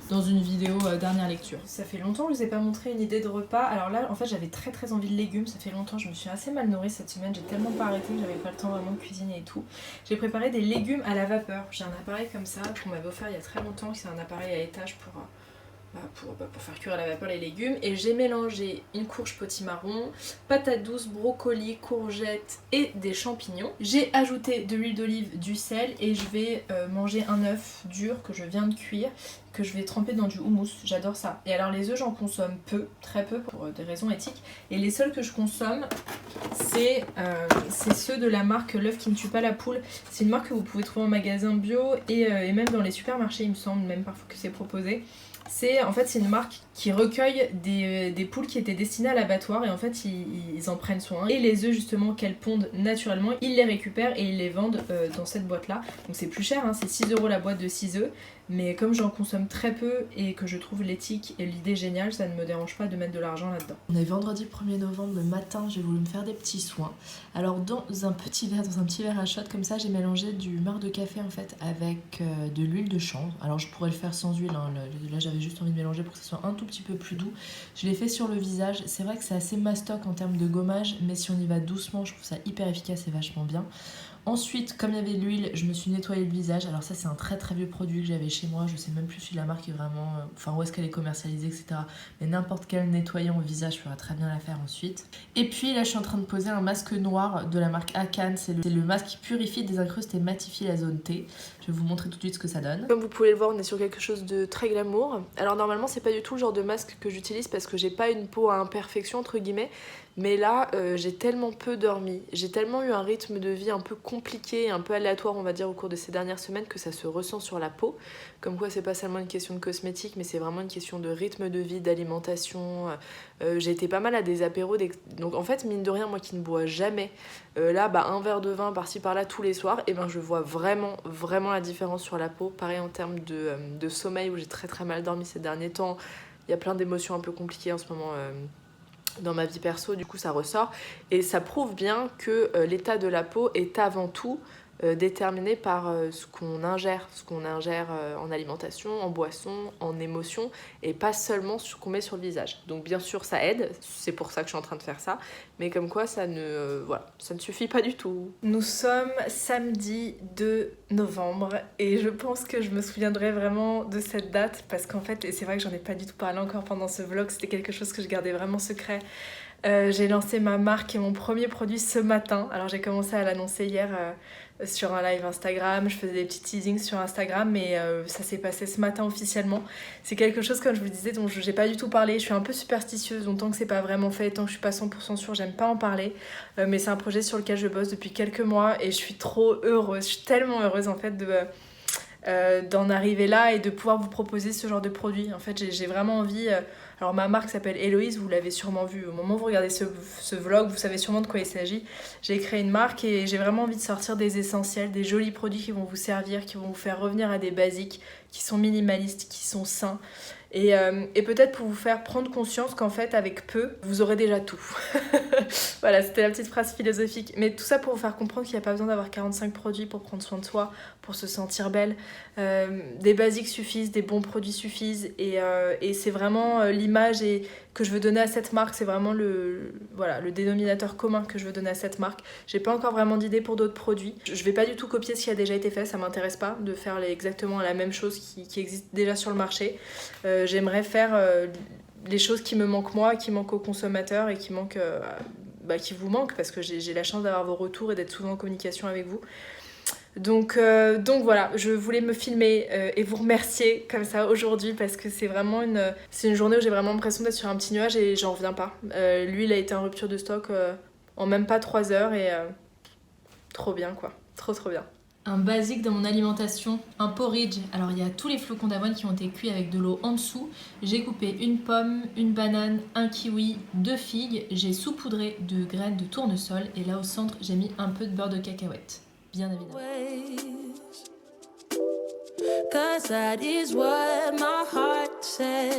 dans une vidéo dernière lecture. Ça fait longtemps que je vous ai pas montré une idée de repas. Alors là, en fait, j'avais très envie de légumes. Ça fait longtemps, je me suis assez mal nourrie cette semaine. J'ai tellement pas arrêté que j'avais pas le temps vraiment de cuisiner et tout. J'ai préparé des légumes à la vapeur. J'ai un appareil comme ça qu'on m'avait offert il y a très longtemps. C'est un appareil à étage pour faire cuire à la vapeur les légumes. Et j'ai mélangé une courge potimarron, patates douces, brocolis, courgettes et des champignons. J'ai ajouté de l'huile d'olive, du sel et je vais manger un œuf dur que je viens de cuire, que je vais tremper dans du houmous, j'adore ça. Et alors les œufs j'en consomme peu, très peu pour des raisons éthiques, et les seuls que je consomme c'est ceux de la marque L'œuf qui ne tue pas la poule. C'est une marque que vous pouvez trouver en magasin bio et même dans les supermarchés il me semble, même parfois que c'est proposé. C'est une marque qui recueille des poules qui étaient destinées à l'abattoir et en fait ils en prennent soin. Et les œufs justement qu'elles pondent naturellement, ils les récupèrent et ils les vendent dans cette boîte là. Donc c'est plus cher, hein, c'est 6 € la boîte de 6 œufs. Mais comme j'en consomme très peu et que je trouve l'éthique et l'idée géniale, ça ne me dérange pas de mettre de l'argent là-dedans. On est vendredi 1er novembre, le matin, j'ai voulu me faire des petits soins. Alors dans un petit verre à shot comme ça, j'ai mélangé du marc de café en fait avec de l'huile de chanvre. Alors je pourrais le faire sans huile, hein. Là j'avais juste envie de mélanger pour que ce soit un tout petit peu plus doux. Je l'ai fait sur le visage, c'est vrai que c'est assez mastoc en termes de gommage, mais si on y va doucement, je trouve ça hyper efficace et vachement bien. Ensuite, comme il y avait de l'huile, je me suis nettoyé le visage. Alors ça, c'est un très vieux produit que j'avais chez moi. Je sais même plus si la marque est vraiment... où est-ce qu'elle est commercialisée, etc. Mais n'importe quel nettoyant au visage fera très bien l'affaire ensuite. Et puis là, je suis en train de poser un masque noir de la marque Akan. C'est le masque qui purifie, désincruste et matifie la zone T. Je vais vous montrer tout de suite ce que ça donne. Comme vous pouvez le voir, on est sur quelque chose de très glamour. Alors normalement, c'est pas du tout le genre de masque que j'utilise parce que j'ai pas une peau à imperfection, entre guillemets. Mais là, j'ai tellement peu dormi, j'ai tellement eu un rythme de vie un peu compliqué, un peu aléatoire on va dire au cours de ces dernières semaines que ça se ressent sur la peau. Comme quoi c'est pas seulement une question de cosmétique mais c'est vraiment une question de rythme de vie, d'alimentation. J'ai été pas mal à des apéros, donc en fait mine de rien moi qui ne bois jamais, là un verre de vin par-ci par-là tous les soirs, et je vois vraiment la différence sur la peau. Pareil en termes de sommeil où j'ai très mal dormi ces derniers temps, il y a plein d'émotions un peu compliquées en ce moment. Dans ma vie perso, du coup ça ressort et ça prouve bien que l'état de la peau est avant tout déterminé par ce qu'on ingère en alimentation, en boisson, en émotion et pas seulement ce qu'on met sur le visage. Donc bien sûr ça aide, c'est pour ça que je suis en train de faire ça, mais comme quoi ça ne suffit pas du tout. Nous sommes samedi 2 novembre et je pense que je me souviendrai vraiment de cette date parce qu'en fait, et c'est vrai que j'en ai pas du tout parlé encore pendant ce vlog, c'était quelque chose que je gardais vraiment secret. J'ai lancé ma marque et mon premier produit ce matin. Alors j'ai commencé à l'annoncer hier sur un live Instagram, je faisais des petits teasings sur Instagram, mais ça s'est passé ce matin officiellement. C'est quelque chose, comme je vous disais, dont j'ai pas du tout parlé. Je suis un peu superstitieuse, donc tant que c'est pas vraiment fait, tant que je suis pas 100% sûre, j'aime pas en parler. Mais c'est un projet sur lequel je bosse depuis quelques mois et je suis trop heureuse. Je suis tellement heureuse en fait d'en arriver là et de pouvoir vous proposer ce genre de produit. En fait, j'ai vraiment envie... Alors ma marque s'appelle Héloïse, vous l'avez sûrement vu. Au moment où vous regardez ce vlog, vous savez sûrement de quoi il s'agit. J'ai créé une marque et j'ai vraiment envie de sortir des essentiels, des jolis produits qui vont vous servir, qui vont vous faire revenir à des basiques, qui sont minimalistes, qui sont sains. Et peut-être pour vous faire prendre conscience qu'en fait, avec peu, vous aurez déjà tout. Voilà, c'était la petite phrase philosophique. Mais tout ça pour vous faire comprendre qu'il n'y a pas besoin d'avoir 45 produits pour prendre soin de soi, pour se sentir belle. Des basiques suffisent, des bons produits suffisent. Et c'est vraiment l'image que je veux donner à cette marque. C'est vraiment le dénominateur commun que je veux donner à cette marque. J'ai pas encore vraiment d'idée pour d'autres produits. Je vais pas du tout copier ce qui a déjà été fait, ça m'intéresse pas de faire exactement la même chose qui existe déjà sur le marché. J'aimerais faire les choses qui me manquent moi, qui manquent aux consommateurs et qui vous manquent parce que j'ai la chance d'avoir vos retours et d'être souvent en communication avec vous. Donc voilà, je voulais me filmer et vous remercier comme ça aujourd'hui parce que c'est vraiment une journée où j'ai vraiment l'impression d'être sur un petit nuage et j'en reviens pas. L'huile a été en rupture de stock en même pas 3 heures et trop bien quoi, trop bien. Un basique dans mon alimentation, un porridge. Alors il y a tous les flocons d'avoine qui ont été cuits avec de l'eau en dessous. J'ai coupé une pomme, une banane, un kiwi, 2 figues. J'ai saupoudré de graines de tournesol et là au centre j'ai mis un peu de beurre de cacahuète. Bien évidemment. Cause that is what my heart says.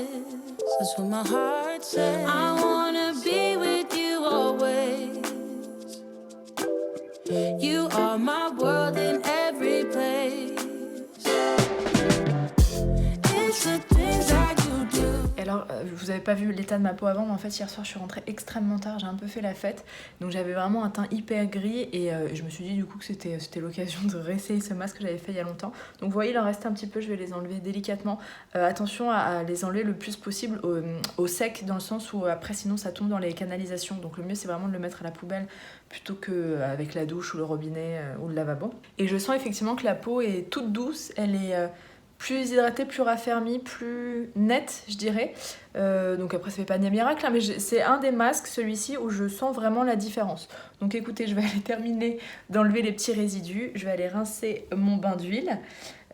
That's what my heart says. I wanna be with you always. You are my world in every place. It's the things that you do. Et alors, vous avez pas vu l'état de ma peau avant, mais en fait hier soir je suis rentrée extrêmement tard, j'ai un peu fait la fête, donc j'avais vraiment un teint hyper gris et je me suis dit du coup que c'était l'occasion de réessayer ce masque que j'avais fait il y a longtemps. Donc vous voyez, il en reste un petit peu, je vais les enlever délicatement. Attention à les enlever le plus possible au sec, dans le sens où après sinon ça tombe dans les canalisations, donc le mieux c'est vraiment de le mettre à la poubelle plutôt qu'avec la douche ou le robinet ou le lavabo. Et je sens effectivement que la peau est toute douce, elle est plus hydratée, plus raffermie, plus nette, je dirais. Donc après, ça fait pas de miracle, hein, mais c'est un des masques, celui-ci, où je sens vraiment la différence. Donc écoutez, je vais aller terminer d'enlever les petits résidus. Je vais aller rincer mon bain d'huile,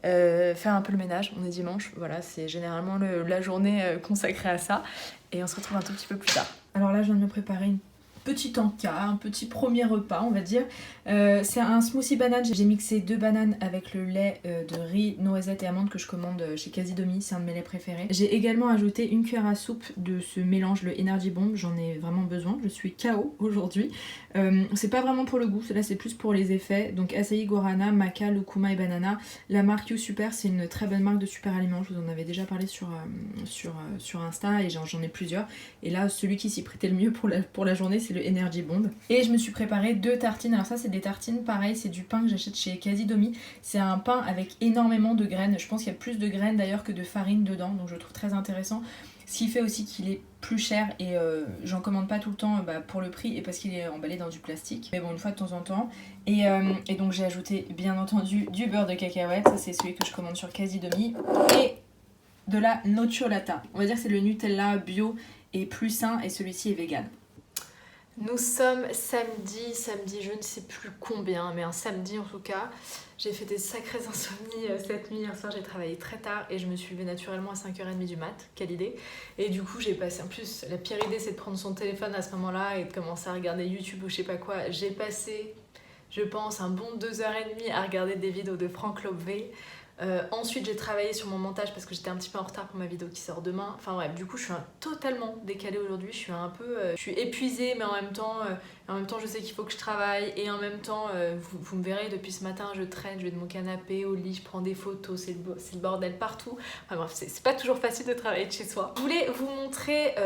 faire un peu le ménage. On est dimanche, voilà, c'est généralement la journée consacrée à ça. Et on se retrouve un tout petit peu plus tard. Alors là, je viens de me préparer une petit encas, un petit premier repas on va dire. C'est un smoothie banane, j'ai mixé 2 bananes avec le lait de riz, noisettes et amandes que je commande chez Casidomi, c'est un de mes laits préférés. J'ai également ajouté une cuillère à soupe de ce mélange, le Energy Bomb, j'en ai vraiment besoin, je suis KO aujourd'hui. C'est pas vraiment pour le goût, là c'est plus pour les effets. Donc acai guarana, maca, lucuma et banana. La marque You Super, c'est une très bonne marque de super aliments, je vous en avais déjà parlé sur Insta et j'en ai plusieurs. Et là celui qui s'y prêtait le mieux pour la journée, c'est le Energy Bond. Et je me suis préparé 2 tartines. Alors ça c'est des tartines, pareil, c'est du pain que j'achète chez Casidomi. C'est un pain avec énormément de graines. Je pense qu'il y a plus de graines d'ailleurs que de farine dedans, donc je le trouve très intéressant. Ce qui fait aussi qu'il est plus cher et j'en commande pas tout le temps pour le prix et parce qu'il est emballé dans du plastique. Mais bon, une fois de temps en temps. Et donc j'ai ajouté bien entendu du beurre de cacahuète. Ça c'est celui que je commande sur Casidomi. Et de la nocciolata. On va dire que c'est le Nutella bio et plus sain et celui-ci est vegan. Nous sommes samedi, je ne sais plus combien, mais un samedi en tout cas. J'ai fait des sacrées insomnies cette nuit. Hier soir, j'ai travaillé très tard et je me suis levée naturellement à 5h30 du mat. Quelle idée. Et du coup, j'ai passé... En plus, la pire idée, c'est de prendre son téléphone à ce moment-là et de commencer à regarder YouTube ou je sais pas quoi. J'ai passé, je pense, un bon 2h30 à regarder des vidéos de Franck Lobvé. Ensuite j'ai travaillé sur mon montage parce que j'étais un petit peu en retard pour ma vidéo qui sort demain. Enfin bref, du coup je suis totalement décalée aujourd'hui. Je suis un peu je suis épuisée, mais en même temps je sais qu'il faut que je travaille. Et en même temps vous me verrez, depuis ce matin je traîne, je vais de mon canapé au lit, je prends des photos, c'est le bordel partout. Enfin bref, c'est pas toujours facile de travailler de chez soi. Je voulais vous montrer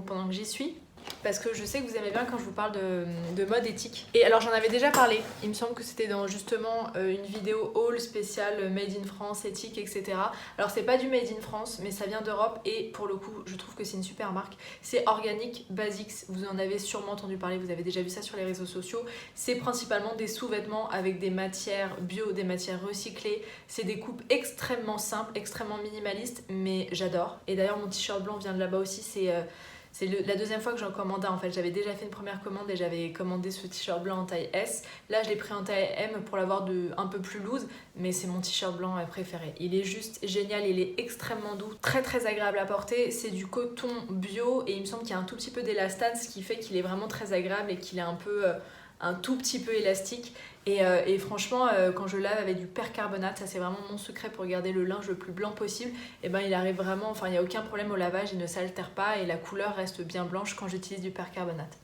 pendant que j'y suis, parce que je sais que vous aimez bien quand je vous parle de mode éthique. Et alors j'en avais déjà parlé, il me semble que c'était dans justement une vidéo haul spéciale Made in France, éthique, etc. Alors c'est pas du Made in France, mais ça vient d'Europe et pour le coup je trouve que c'est une super marque. C'est Organic Basics, vous en avez sûrement entendu parler, vous avez déjà vu ça sur les réseaux sociaux. C'est principalement des sous-vêtements avec des matières bio, des matières recyclées. C'est des coupes extrêmement simples, extrêmement minimalistes, mais j'adore. Et d'ailleurs mon t-shirt blanc vient de là-bas aussi, c'est la deuxième fois que j'en commande un en fait. J'avais déjà fait une première commande et j'avais commandé ce t-shirt blanc en taille S. Là je l'ai pris en taille M pour l'avoir un peu plus loose, mais c'est mon t-shirt blanc préféré. Il est juste génial, il est extrêmement doux, très très agréable à porter. C'est du coton bio et il me semble qu'il y a un tout petit peu d'élastane, ce qui fait qu'il est vraiment très agréable et qu'il est un tout petit peu élastique. Et franchement, quand je lave avec du percarbonate, ça c'est vraiment mon secret pour garder le linge le plus blanc possible. Et ben il arrive vraiment, enfin il n'y a aucun problème au lavage, il ne s'altère pas et la couleur reste bien blanche quand j'utilise du percarbonate.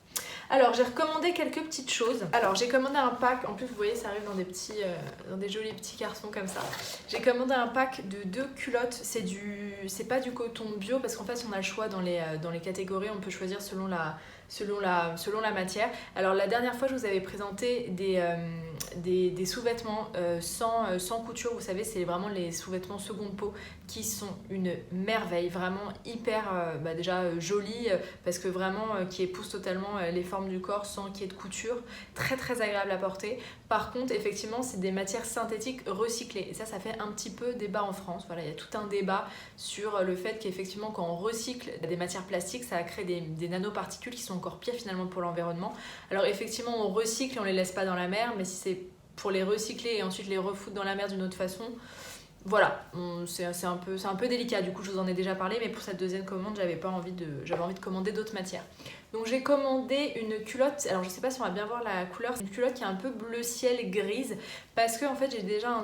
Alors j'ai recommandé quelques petites choses. Alors j'ai commandé un pack, en plus vous voyez ça arrive dans des jolis petits cartons comme ça. J'ai commandé un pack de 2 culottes, c'est pas du coton bio parce qu'en fait on a le choix dans les catégories, on peut choisir selon la matière. Alors la dernière fois je vous avais présenté des sous-vêtements sans couture, vous savez c'est vraiment les sous-vêtements seconde peau qui sont une merveille, vraiment hyper déjà jolis parce que vraiment qui épousent totalement les formes du corps sans qu'il y ait de couture, très très agréable à porter. Par contre effectivement c'est des matières synthétiques recyclées et ça fait un petit peu débat en France. Voilà, il y a tout un débat sur le fait qu'effectivement quand on recycle des matières plastiques ça crée des nanoparticules qui sont encore pire finalement pour l'environnement. Alors effectivement on recycle et on les laisse pas dans la mer, mais si c'est pour les recycler et ensuite les refoutre dans la mer d'une autre façon. Voilà, c'est un peu délicat, du coup je vous en ai déjà parlé, mais pour cette deuxième commande j'avais envie de commander d'autres matières. Donc j'ai commandé une culotte, alors je sais pas si on va bien voir la couleur, c'est une culotte qui est un peu bleu ciel grise, parce que en fait j'ai déjà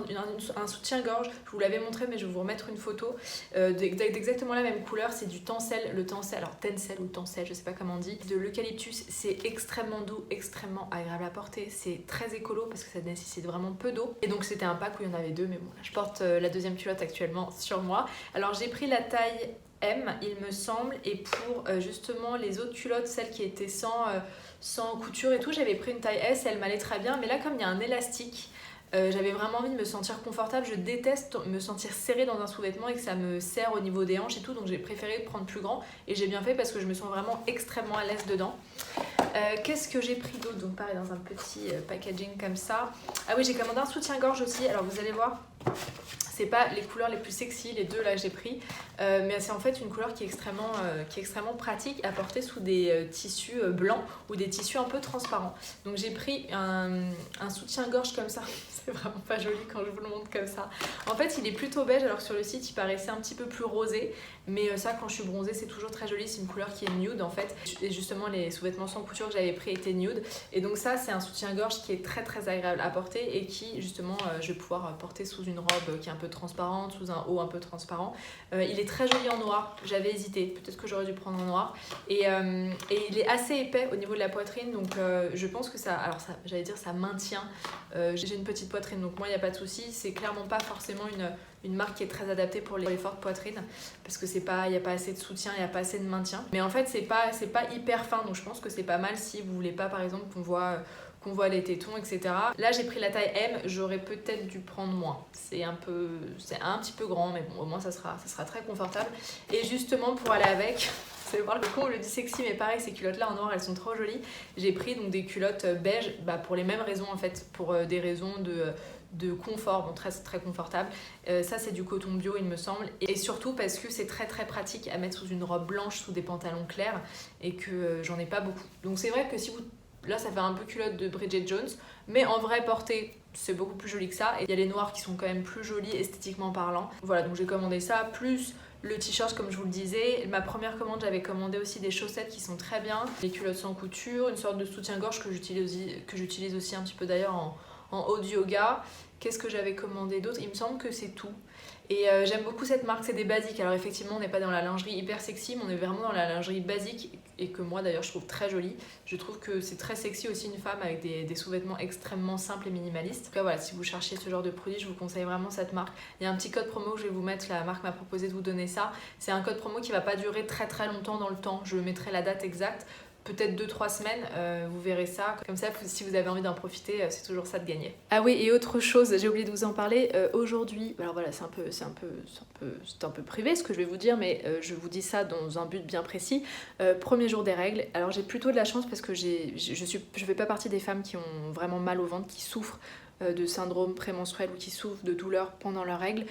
un soutien-gorge, je vous l'avais montré mais je vais vous remettre une photo d'exactement la même couleur, c'est du tencel, le tencel, alors tencel ou tencel, je sais pas comment on dit, de l'eucalyptus, c'est extrêmement doux, extrêmement agréable à porter, c'est très écolo parce que ça nécessite vraiment peu d'eau, et donc c'était un pack où il y en avait 2, mais bon là je porte la deuxième culotte actuellement sur moi. Alors j'ai pris la taille M, il me semble, et pour justement les autres culottes, celles qui étaient sans couture et tout, j'avais pris une taille S, elle m'allait très bien, mais là comme il y a un élastique, j'avais vraiment envie de me sentir confortable. Je déteste me sentir serrée dans un sous-vêtement et que ça me serre au niveau des hanches et tout, donc j'ai préféré prendre plus grand, et j'ai bien fait parce que je me sens vraiment extrêmement à l'aise dedans. Qu'est-ce que j'ai pris d'autre? Donc pareil, dans un petit packaging comme ça. Ah oui, j'ai commandé un soutien-gorge aussi, alors vous allez voir, c'est pas les couleurs les plus sexy, les deux là que j'ai pris, mais c'est en fait une couleur qui est extrêmement pratique à porter sous des tissus blancs ou des tissus un peu transparents. Donc j'ai pris un soutien-gorge comme ça, c'est vraiment pas joli quand je vous le montre comme ça. En fait il est plutôt beige, alors que sur le site il paraissait un petit peu plus rosé, mais ça quand je suis bronzée c'est toujours très joli, c'est une couleur qui est nude en fait, et justement les sous-vêtements sans couture que j'avais pris étaient nude, et donc ça c'est un soutien-gorge qui est très très agréable à porter et qui justement je vais pouvoir porter sous une robe qui est un peu transparente, sous un haut un peu transparent. Il est très joli en noir, j'avais hésité, peut-être que j'aurais dû prendre en noir, et il est assez épais au niveau de la poitrine, donc je pense que ça maintient. J'ai une petite poitrine, donc moi il n'y a pas de souci, c'est clairement pas forcément une marque qui est très adaptée pour les fortes poitrines, parce que il n'y a pas assez de soutien, il n'y a pas assez de maintien, mais en fait c'est pas hyper fin, donc je pense que c'est pas mal si vous voulez pas par exemple qu'on voit les tétons, etc. Là j'ai pris la taille M, j'aurais peut-être dû prendre moins, c'est un petit peu grand, mais bon au moins ça sera très confortable. Et justement pour aller avec, vous allez voir le con, on le dit sexy, mais pareil, ces culottes là en noir elles sont trop jolies. J'ai pris donc des culottes beige, pour les mêmes raisons en fait, pour des raisons de confort, bon très très confortable. Ça c'est du coton bio il me semble, et surtout parce que c'est très très pratique à mettre sous une robe blanche, sous des pantalons clairs, et que j'en ai pas beaucoup. Donc c'est vrai que si vous... Là ça fait un peu culotte de Bridget Jones, mais en vrai porter c'est beaucoup plus joli que ça, et il y a les noirs qui sont quand même plus jolis esthétiquement parlant. Voilà, donc j'ai commandé ça, plus le t-shirt comme je vous le disais. Ma première commande, j'avais commandé aussi des chaussettes qui sont très bien, des culottes sans couture, une sorte de soutien-gorge que j'utilise aussi un petit peu d'ailleurs en haut de yoga. Qu'est-ce que j'avais commandé d'autre? Il me semble que c'est tout. Et j'aime beaucoup cette marque, c'est des basiques. Alors effectivement on n'est pas dans la lingerie hyper sexy, mais on est vraiment dans la lingerie basique, et que moi d'ailleurs je trouve très jolie. Je trouve que c'est très sexy aussi une femme avec des sous-vêtements extrêmement simples et minimalistes. En tout cas voilà, si vous cherchez ce genre de produit, je vous conseille vraiment cette marque. Il y a un petit code promo que je vais vous mettre, la marque m'a proposé de vous donner ça. C'est un code promo qui va pas durer très très longtemps dans le temps, je mettrai la date exacte. Peut-être 2-3 semaines, vous verrez ça. Comme ça, si vous avez envie d'en profiter, c'est toujours ça de gagner. Ah oui, et autre chose, j'ai oublié de vous en parler. Aujourd'hui, alors voilà, c'est un peu privé ce que je vais vous dire, mais je vous dis ça dans un but bien précis. Premier jour des règles. Alors j'ai plutôt de la chance parce que je fais pas partie des femmes qui ont vraiment mal au ventre, qui souffrent de syndrome prémenstruel ou qui souffrent de douleurs pendant leurs règles,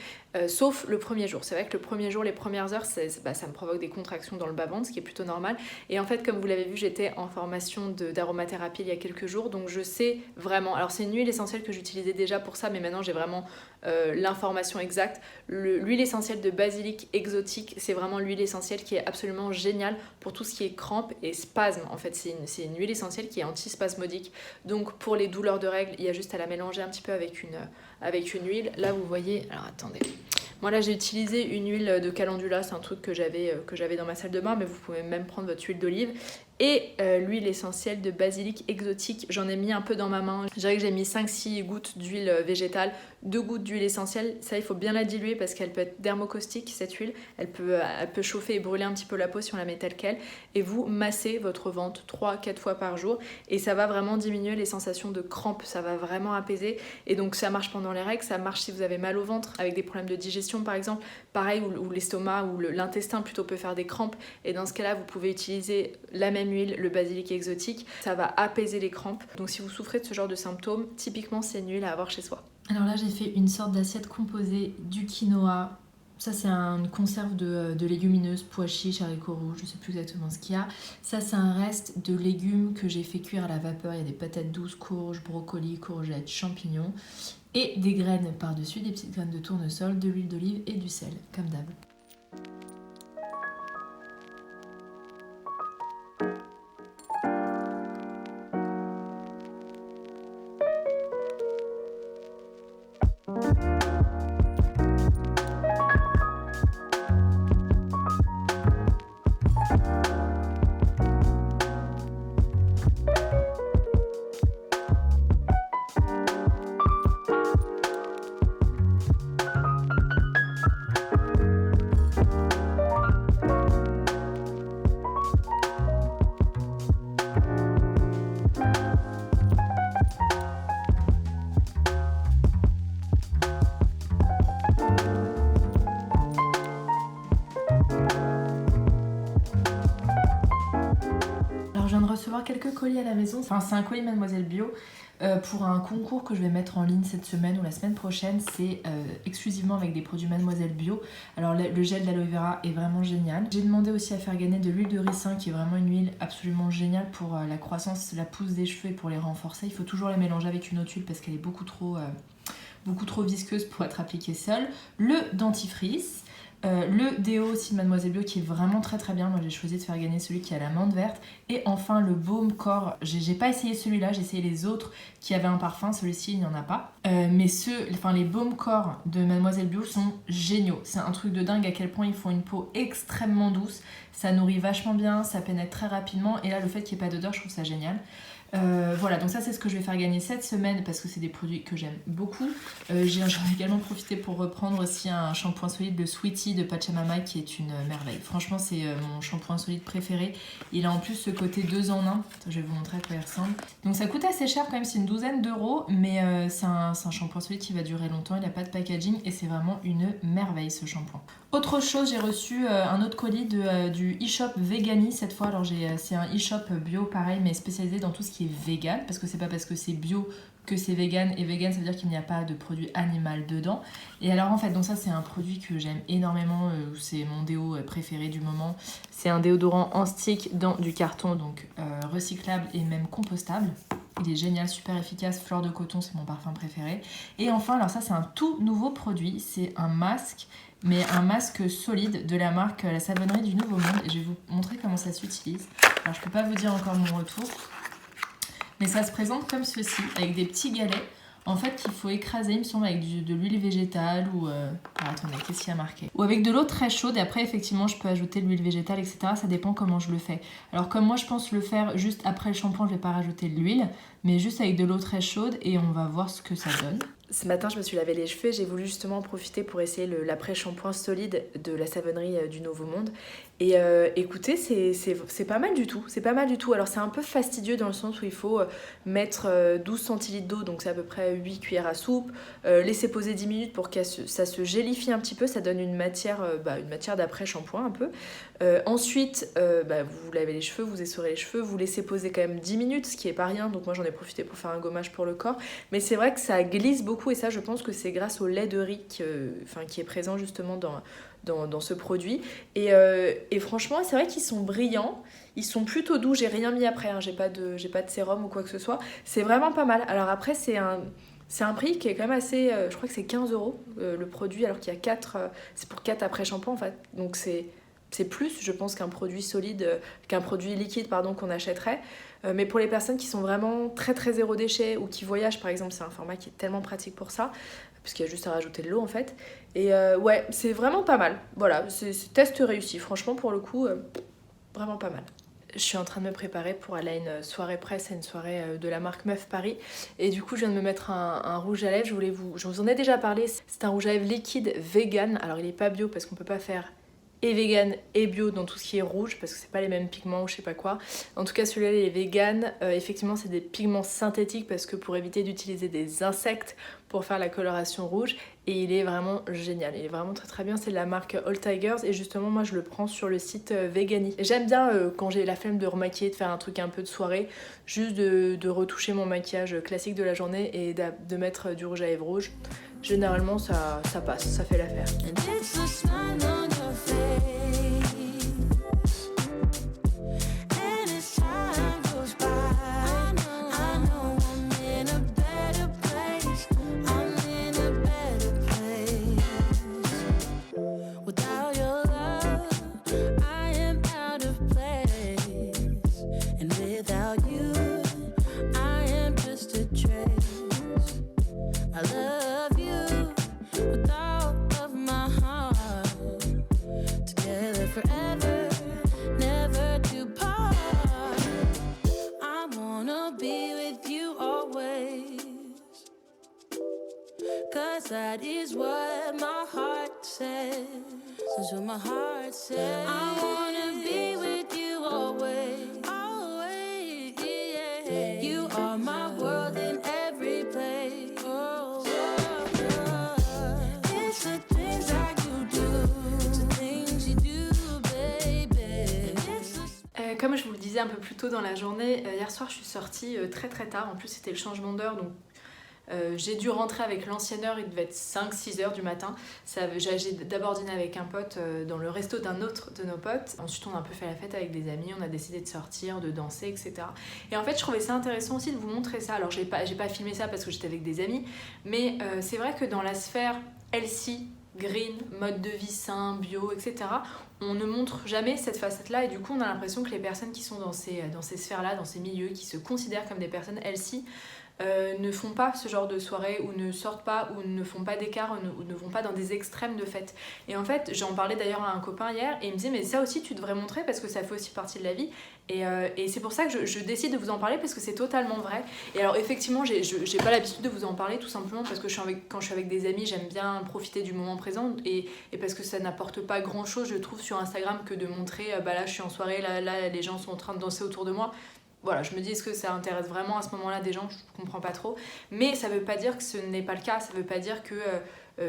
sauf le premier jour. C'est vrai que le premier jour, les premières heures, ça me provoque des contractions dans le bas-ventre, ce qui est plutôt normal. Et en fait, comme vous l'avez vu, j'étais en formation d'aromathérapie il y a quelques jours, donc je sais vraiment... Alors c'est une huile essentielle que j'utilisais déjà pour ça, mais maintenant j'ai vraiment l'information exacte. L'huile essentielle de basilic exotique, c'est vraiment l'huile essentielle qui est absolument géniale pour tout ce qui est crampes et spasmes. En fait, c'est une huile essentielle qui est antispasmodique. Donc pour les douleurs de règles, il y a juste à la mélanger un petit peu avec une huile. Là vous voyez, alors attendez, moi là j'ai utilisé une huile de calendula, c'est un truc que j'avais dans ma salle de bain, mais vous pouvez même prendre votre huile d'olive. Et l'huile essentielle de basilic exotique, j'en ai mis un peu dans ma main. Je dirais que j'ai mis 5-6 gouttes d'huile végétale, 2 gouttes d'huile essentielle. Ça, il faut bien la diluer parce qu'elle peut être dermocaustique, cette huile. Elle peut chauffer et brûler un petit peu la peau si on la met telle quelle. Et vous massez votre ventre 3-4 fois par jour. Et ça va vraiment diminuer les sensations de crampes. Ça va vraiment apaiser. Et donc ça marche pendant les règles, ça marche si vous avez mal au ventre, avec des problèmes de digestion par exemple. Pareil, où l'estomac ou l'intestin plutôt peut faire des crampes. Et dans ce cas-là, vous pouvez utiliser la même huile, le basilic exotique, ça va apaiser les crampes. Donc si vous souffrez de ce genre de symptômes, typiquement c'est une huile à avoir chez soi. Alors là j'ai fait une sorte d'assiette composée du quinoa, Ça c'est une conserve de légumineuses, pois chiches, haricots rouges, je sais plus exactement ce qu'il y a. Ça c'est un reste de légumes que j'ai fait cuire à la vapeur. Il y a des patates douces, courges, brocolis, courgettes, champignons et des graines par-dessus, des petites graines de tournesol, de l'huile d'olive et du sel, comme d'hab. Alors je viens de recevoir quelques colis à la maison, enfin c'est un colis Mademoiselle Bio pour un concours que je vais mettre en ligne cette semaine ou la semaine prochaine. C'est exclusivement avec des produits Mademoiselle Bio. Alors le gel d'aloe vera est vraiment génial. J'ai demandé aussi à faire gagner de l'huile de ricin qui est vraiment une huile absolument géniale pour la croissance, la pousse des cheveux et pour les renforcer. Il faut toujours les mélanger avec une autre huile parce qu'elle est beaucoup trop visqueuse pour être appliquée seule. Le dentifrice. Le déo aussi de Mademoiselle Bio qui est vraiment très très bien. Moi j'ai choisi de faire gagner celui qui a la menthe verte. Et enfin le baume corps. J'ai pas essayé celui-là, j'ai essayé les autres qui avaient un parfum. Celui-ci il n'y en a pas. Mais les baumes corps de Mademoiselle Bio sont géniaux. C'est un truc de dingue à quel point ils font une peau extrêmement douce. Ça nourrit vachement bien, ça pénètre très rapidement. Et là le fait qu'il n'y ait pas d'odeur, je trouve ça génial. Voilà, donc ça c'est ce que je vais faire gagner cette semaine parce que c'est des produits que j'aime beaucoup. J'en ai également profité pour reprendre aussi un shampoing solide, le Sweetie de Pachamama qui est une merveille. Franchement c'est mon shampoing solide préféré. Il a en plus ce côté 2 en 1. Je vais vous montrer à quoi il ressemble. Donc ça coûte assez cher quand même, c'est une douzaine d'euros, mais c'est un shampoing solide qui va durer longtemps. Il n'a pas de packaging et c'est vraiment une merveille ce shampoing. Autre chose, j'ai reçu un autre colis du e-shop Vegani cette fois. Alors c'est un e-shop bio pareil mais spécialisé dans tout ce qui est vegan parce que c'est pas parce que c'est bio que c'est vegan et vegan ça veut dire qu'il n'y a pas de produit animal dedans. Et alors en fait donc ça c'est un produit que j'aime énormément, c'est mon déo préféré du moment. C'est un déodorant en stick dans du carton donc recyclable et même compostable. Il est génial, super efficace, fleur de coton c'est mon parfum préféré. Et enfin alors ça c'est un tout nouveau produit, c'est un masque. Mais un masque solide de la marque La Savonnerie du Nouveau Monde. Et je vais vous montrer comment ça s'utilise. Alors je peux pas vous dire encore mon retour. Mais ça se présente comme ceci, avec des petits galets. En fait, qu'il faut écraser, il me semble, avec de l'huile végétale ou... Alors, attendez, qu'est-ce qu'il y a marqué? Ou avec de l'eau très chaude. Et après, effectivement, je peux ajouter de l'huile végétale, etc. Ça dépend comment je le fais. Alors, comme moi, je pense le faire juste après le shampoing, je vais pas rajouter de l'huile. Mais juste avec de l'eau très chaude. Et on va voir ce que ça donne. Ce matin, je me suis lavé les cheveux et j'ai voulu justement en profiter pour essayer l'après-shampoing solide de La Savonnerie du Nouveau Monde. Et écoutez, c'est pas mal du tout. C'est pas mal du tout. Alors, c'est un peu fastidieux dans le sens où il faut mettre 12 centilitres d'eau, donc c'est à peu près 8 cuillères à soupe. Laisser poser 10 minutes pour que ça se gélifie un petit peu. Ça donne une matière d'après-shampoing un peu. Ensuite, vous lavez les cheveux, vous essorez les cheveux, vous laissez poser quand même 10 minutes, ce qui est pas rien. Donc, moi, j'en ai profité pour faire un gommage pour le corps. Mais c'est vrai que ça glisse beaucoup et ça, je pense que c'est grâce au lait de riz qui est présent justement dans ce produit. Et franchement, c'est vrai qu'ils sont brillants. Ils sont plutôt doux. J'ai rien mis après, hein. J'ai pas de sérum ou quoi que ce soit. C'est vraiment pas mal. Alors après, c'est un prix qui est quand même assez... je crois que c'est 15 € le produit, alors qu'il y a 4... c'est pour 4 après-shampoing en fait. Donc c'est plus, je pense, qu'un produit solide, qu'un produit liquide, pardon, qu'on achèterait. Mais pour les personnes qui sont vraiment très très zéro déchet ou qui voyagent, par exemple, c'est un format qui est tellement pratique pour ça, parce qu'il y a juste à rajouter de l'eau en fait. Et ouais, c'est vraiment pas mal. Voilà, c'est test réussi. Franchement, pour le coup, vraiment pas mal. Je suis en train de me préparer pour aller à une soirée presse, à une soirée de la marque Meuf Paris. Et du coup, je viens de me mettre un rouge à lèvres. Je vous en ai déjà parlé. C'est un rouge à lèvres liquide vegan. Alors, il est pas bio parce qu'on peut pas faire et vegan et bio dans tout ce qui est rouge parce que c'est pas les mêmes pigments ou je sais pas quoi. En tout cas celui-là il est vegan, effectivement c'est des pigments synthétiques parce que pour éviter d'utiliser des insectes pour faire la coloration rouge et il est vraiment génial, il est vraiment très très bien, c'est de la marque All Tigers et justement moi je le prends sur le site Vegani. J'aime bien quand j'ai la flemme de remaquiller, de faire un truc un peu de soirée, juste de retoucher mon maquillage classique de la journée et de mettre du rouge à lèvres rouge. Généralement ça passe, ça fait l'affaire. That is what my heart says. That's what my heart says. I wanna be with you always. Always, yeah. You are my world in every place. Oh, it's the things that you do, the things you do, baby. Comme je vous le disais un peu plus tôt dans la journée, hier soir je suis sortie très très tard. En plus c'était le changement d'heure donc j'ai dû rentrer avec l'ancienne heure, il devait être 5-6 heures du matin. J'ai d'abord dîné avec un pote dans le resto d'un autre de nos potes. Ensuite on a un peu fait la fête avec des amis, on a décidé de sortir, de danser, etc. Et en fait je trouvais ça intéressant aussi de vous montrer ça. Alors j'ai pas filmé ça parce que j'étais avec des amis, mais c'est vrai que dans la sphère healthy, green, mode de vie sain, bio, etc. on ne montre jamais cette facette-là et du coup on a l'impression que les personnes qui sont dans ces sphères-là, dans ces milieux, qui se considèrent comme des personnes healthy, ne font pas ce genre de soirée ou ne sortent pas ou ne font pas d'écart ou ne vont pas dans des extrêmes de fête. Et en fait j'en parlais d'ailleurs à un copain hier et il me disait mais ça aussi tu devrais montrer parce que ça fait aussi partie de la vie et c'est pour ça que je décide de vous en parler parce que c'est totalement vrai. Et alors effectivement j'ai pas l'habitude de vous en parler tout simplement parce que quand je suis avec des amis j'aime bien profiter du moment présent et parce que ça n'apporte pas grand chose je trouve sur Instagram que de montrer bah là je suis en soirée, là les gens sont en train de danser autour de moi. Voilà, je me dis est-ce que ça intéresse vraiment à ce moment-là des gens, je comprends pas trop. Mais ça veut pas dire que ce n'est pas le cas, ça veut pas dire que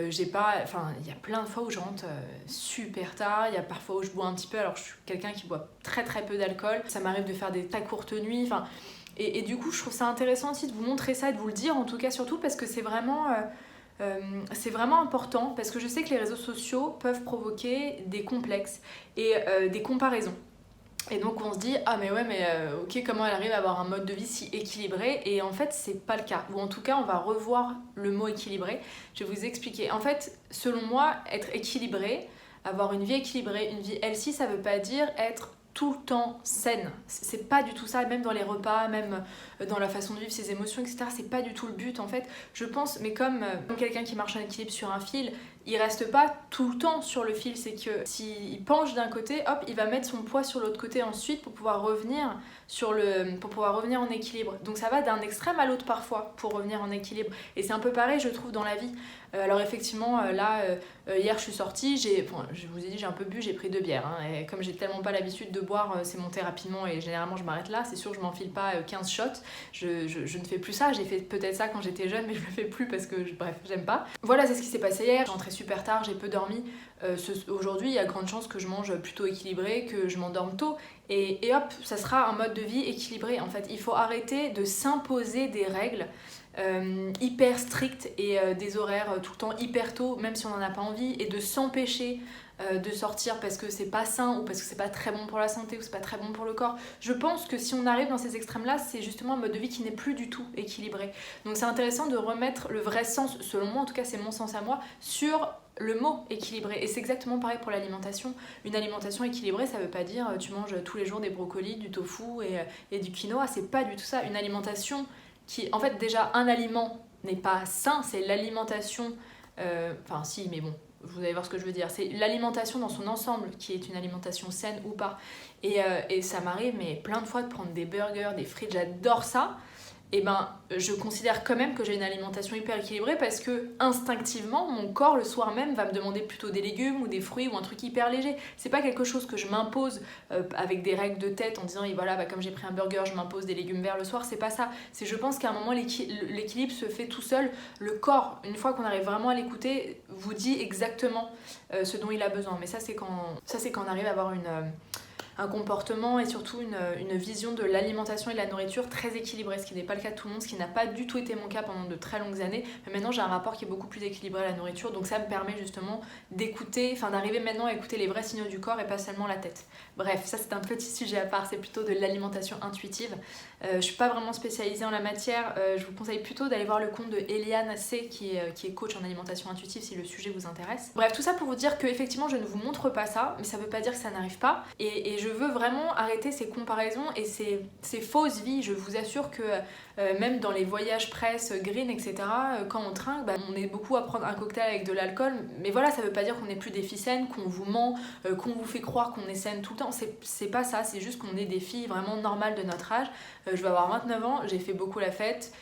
j'ai pas... Enfin, il y a plein de fois où je rentre super tard, il y a parfois où je bois un petit peu, alors je suis quelqu'un qui boit très très peu d'alcool. Ça m'arrive de faire des tas courtes nuits, enfin... Et du coup, je trouve ça intéressant aussi de vous montrer ça et de vous le dire, en tout cas surtout parce que c'est vraiment important, parce que je sais que les réseaux sociaux peuvent provoquer des complexes et des comparaisons. Et donc on se dit ah mais ouais mais ok comment elle arrive à avoir un mode de vie si équilibré et en fait c'est pas le cas ou en tout cas on va revoir le mot équilibré. Je vais vous expliquer. En fait selon moi être équilibré, avoir une vie équilibrée, une vie healthy ça veut pas dire être tout le temps saine. C'est pas du tout ça, même dans les repas, même dans la façon de vivre ses émotions, etc. C'est pas du tout le but en fait. Je pense, mais comme quelqu'un qui marche en équilibre sur un fil, il reste pas tout le temps sur le fil. C'est que s'il penche d'un côté, hop, il va mettre son poids sur l'autre côté ensuite pour pouvoir revenir en équilibre. Donc ça va d'un extrême à l'autre parfois pour revenir en équilibre. Et c'est un peu pareil, je trouve, dans la vie. Alors effectivement, hier je suis sortie, je vous ai dit j'ai un peu bu, j'ai pris 2 bières. Hein, et comme j'ai tellement pas l'habitude de boire, c'est monté rapidement et généralement je m'arrête là. C'est sûr que je m'enfile pas 15 shots, je ne fais plus ça. J'ai fait peut-être ça quand j'étais jeune mais je le fais plus parce que bref, j'aime pas. Voilà, c'est ce qui s'est passé hier. Je suis rentrée super tard, j'ai peu dormi. Aujourd'hui, il y a grande chance que je mange plutôt équilibré, que je m'endorme tôt. Et hop, ça sera un mode de vie équilibré. En fait, il faut arrêter de s'imposer des règles hyper strictes et des horaires tout le temps hyper tôt, même si on n'en a pas envie, et de s'empêcher de sortir parce que c'est pas sain ou parce que c'est pas très bon pour la santé ou c'est pas très bon pour le corps. Je pense que si on arrive dans ces extrêmes-là, c'est justement un mode de vie qui n'est plus du tout équilibré. Donc c'est intéressant de remettre le vrai sens, selon moi, en tout cas c'est mon sens à moi, sur le mot équilibré. Et c'est exactement pareil pour l'alimentation. Une alimentation équilibrée, ça veut pas dire tu manges tous les jours des brocolis, du tofu et du quinoa, c'est pas du tout ça. Une alimentation qui, en fait déjà un aliment n'est pas sain, c'est l'alimentation, enfin si mais bon, vous allez voir ce que je veux dire, c'est l'alimentation dans son ensemble qui est une alimentation saine ou pas. Et ça m'arrive mais plein de fois de prendre des burgers, des frites, j'adore ça. et ben je considère quand même que j'ai une alimentation hyper équilibrée parce que instinctivement mon corps le soir même va me demander plutôt des légumes ou des fruits ou un truc hyper léger. C'est pas quelque chose que je m'impose avec des règles de tête en disant et voilà comme j'ai pris un burger je m'impose des légumes verts le soir, c'est pas ça. C'est je pense qu'à un moment l'équilibre se fait tout seul. Le corps, une fois qu'on arrive vraiment à l'écouter, vous dit exactement ce dont il a besoin. Mais ça c'est quand on arrive à avoir un comportement et surtout une vision de l'alimentation et de la nourriture très équilibrée, ce qui n'est pas le cas de tout le monde, ce qui n'a pas du tout été mon cas pendant de très longues années, mais maintenant j'ai un rapport qui est beaucoup plus équilibré à la nourriture, donc ça me permet justement d'arriver maintenant à écouter les vrais signaux du corps et pas seulement la tête. Bref, ça c'est un petit sujet à part, c'est plutôt de l'alimentation intuitive. Je suis pas vraiment spécialisée en la matière, je vous conseille plutôt d'aller voir le compte de Eliane C qui est coach en alimentation intuitive si le sujet vous intéresse. Bref, tout ça pour vous dire que effectivement je ne vous montre pas ça, mais ça veut pas dire que ça n'arrive pas, et je veux vraiment arrêter ces comparaisons et ces fausses vies. Je vous assure que même dans les voyages presse, green, etc., quand on trinque, on est beaucoup à prendre un cocktail avec de l'alcool, mais voilà, ça veut pas dire qu'on est plus des filles saines, qu'on vous ment, qu'on vous fait croire qu'on est saine tout le temps, c'est pas ça, c'est juste qu'on est des filles vraiment normales de notre âge. Je vais avoir 29 ans, j'ai fait beaucoup la fête,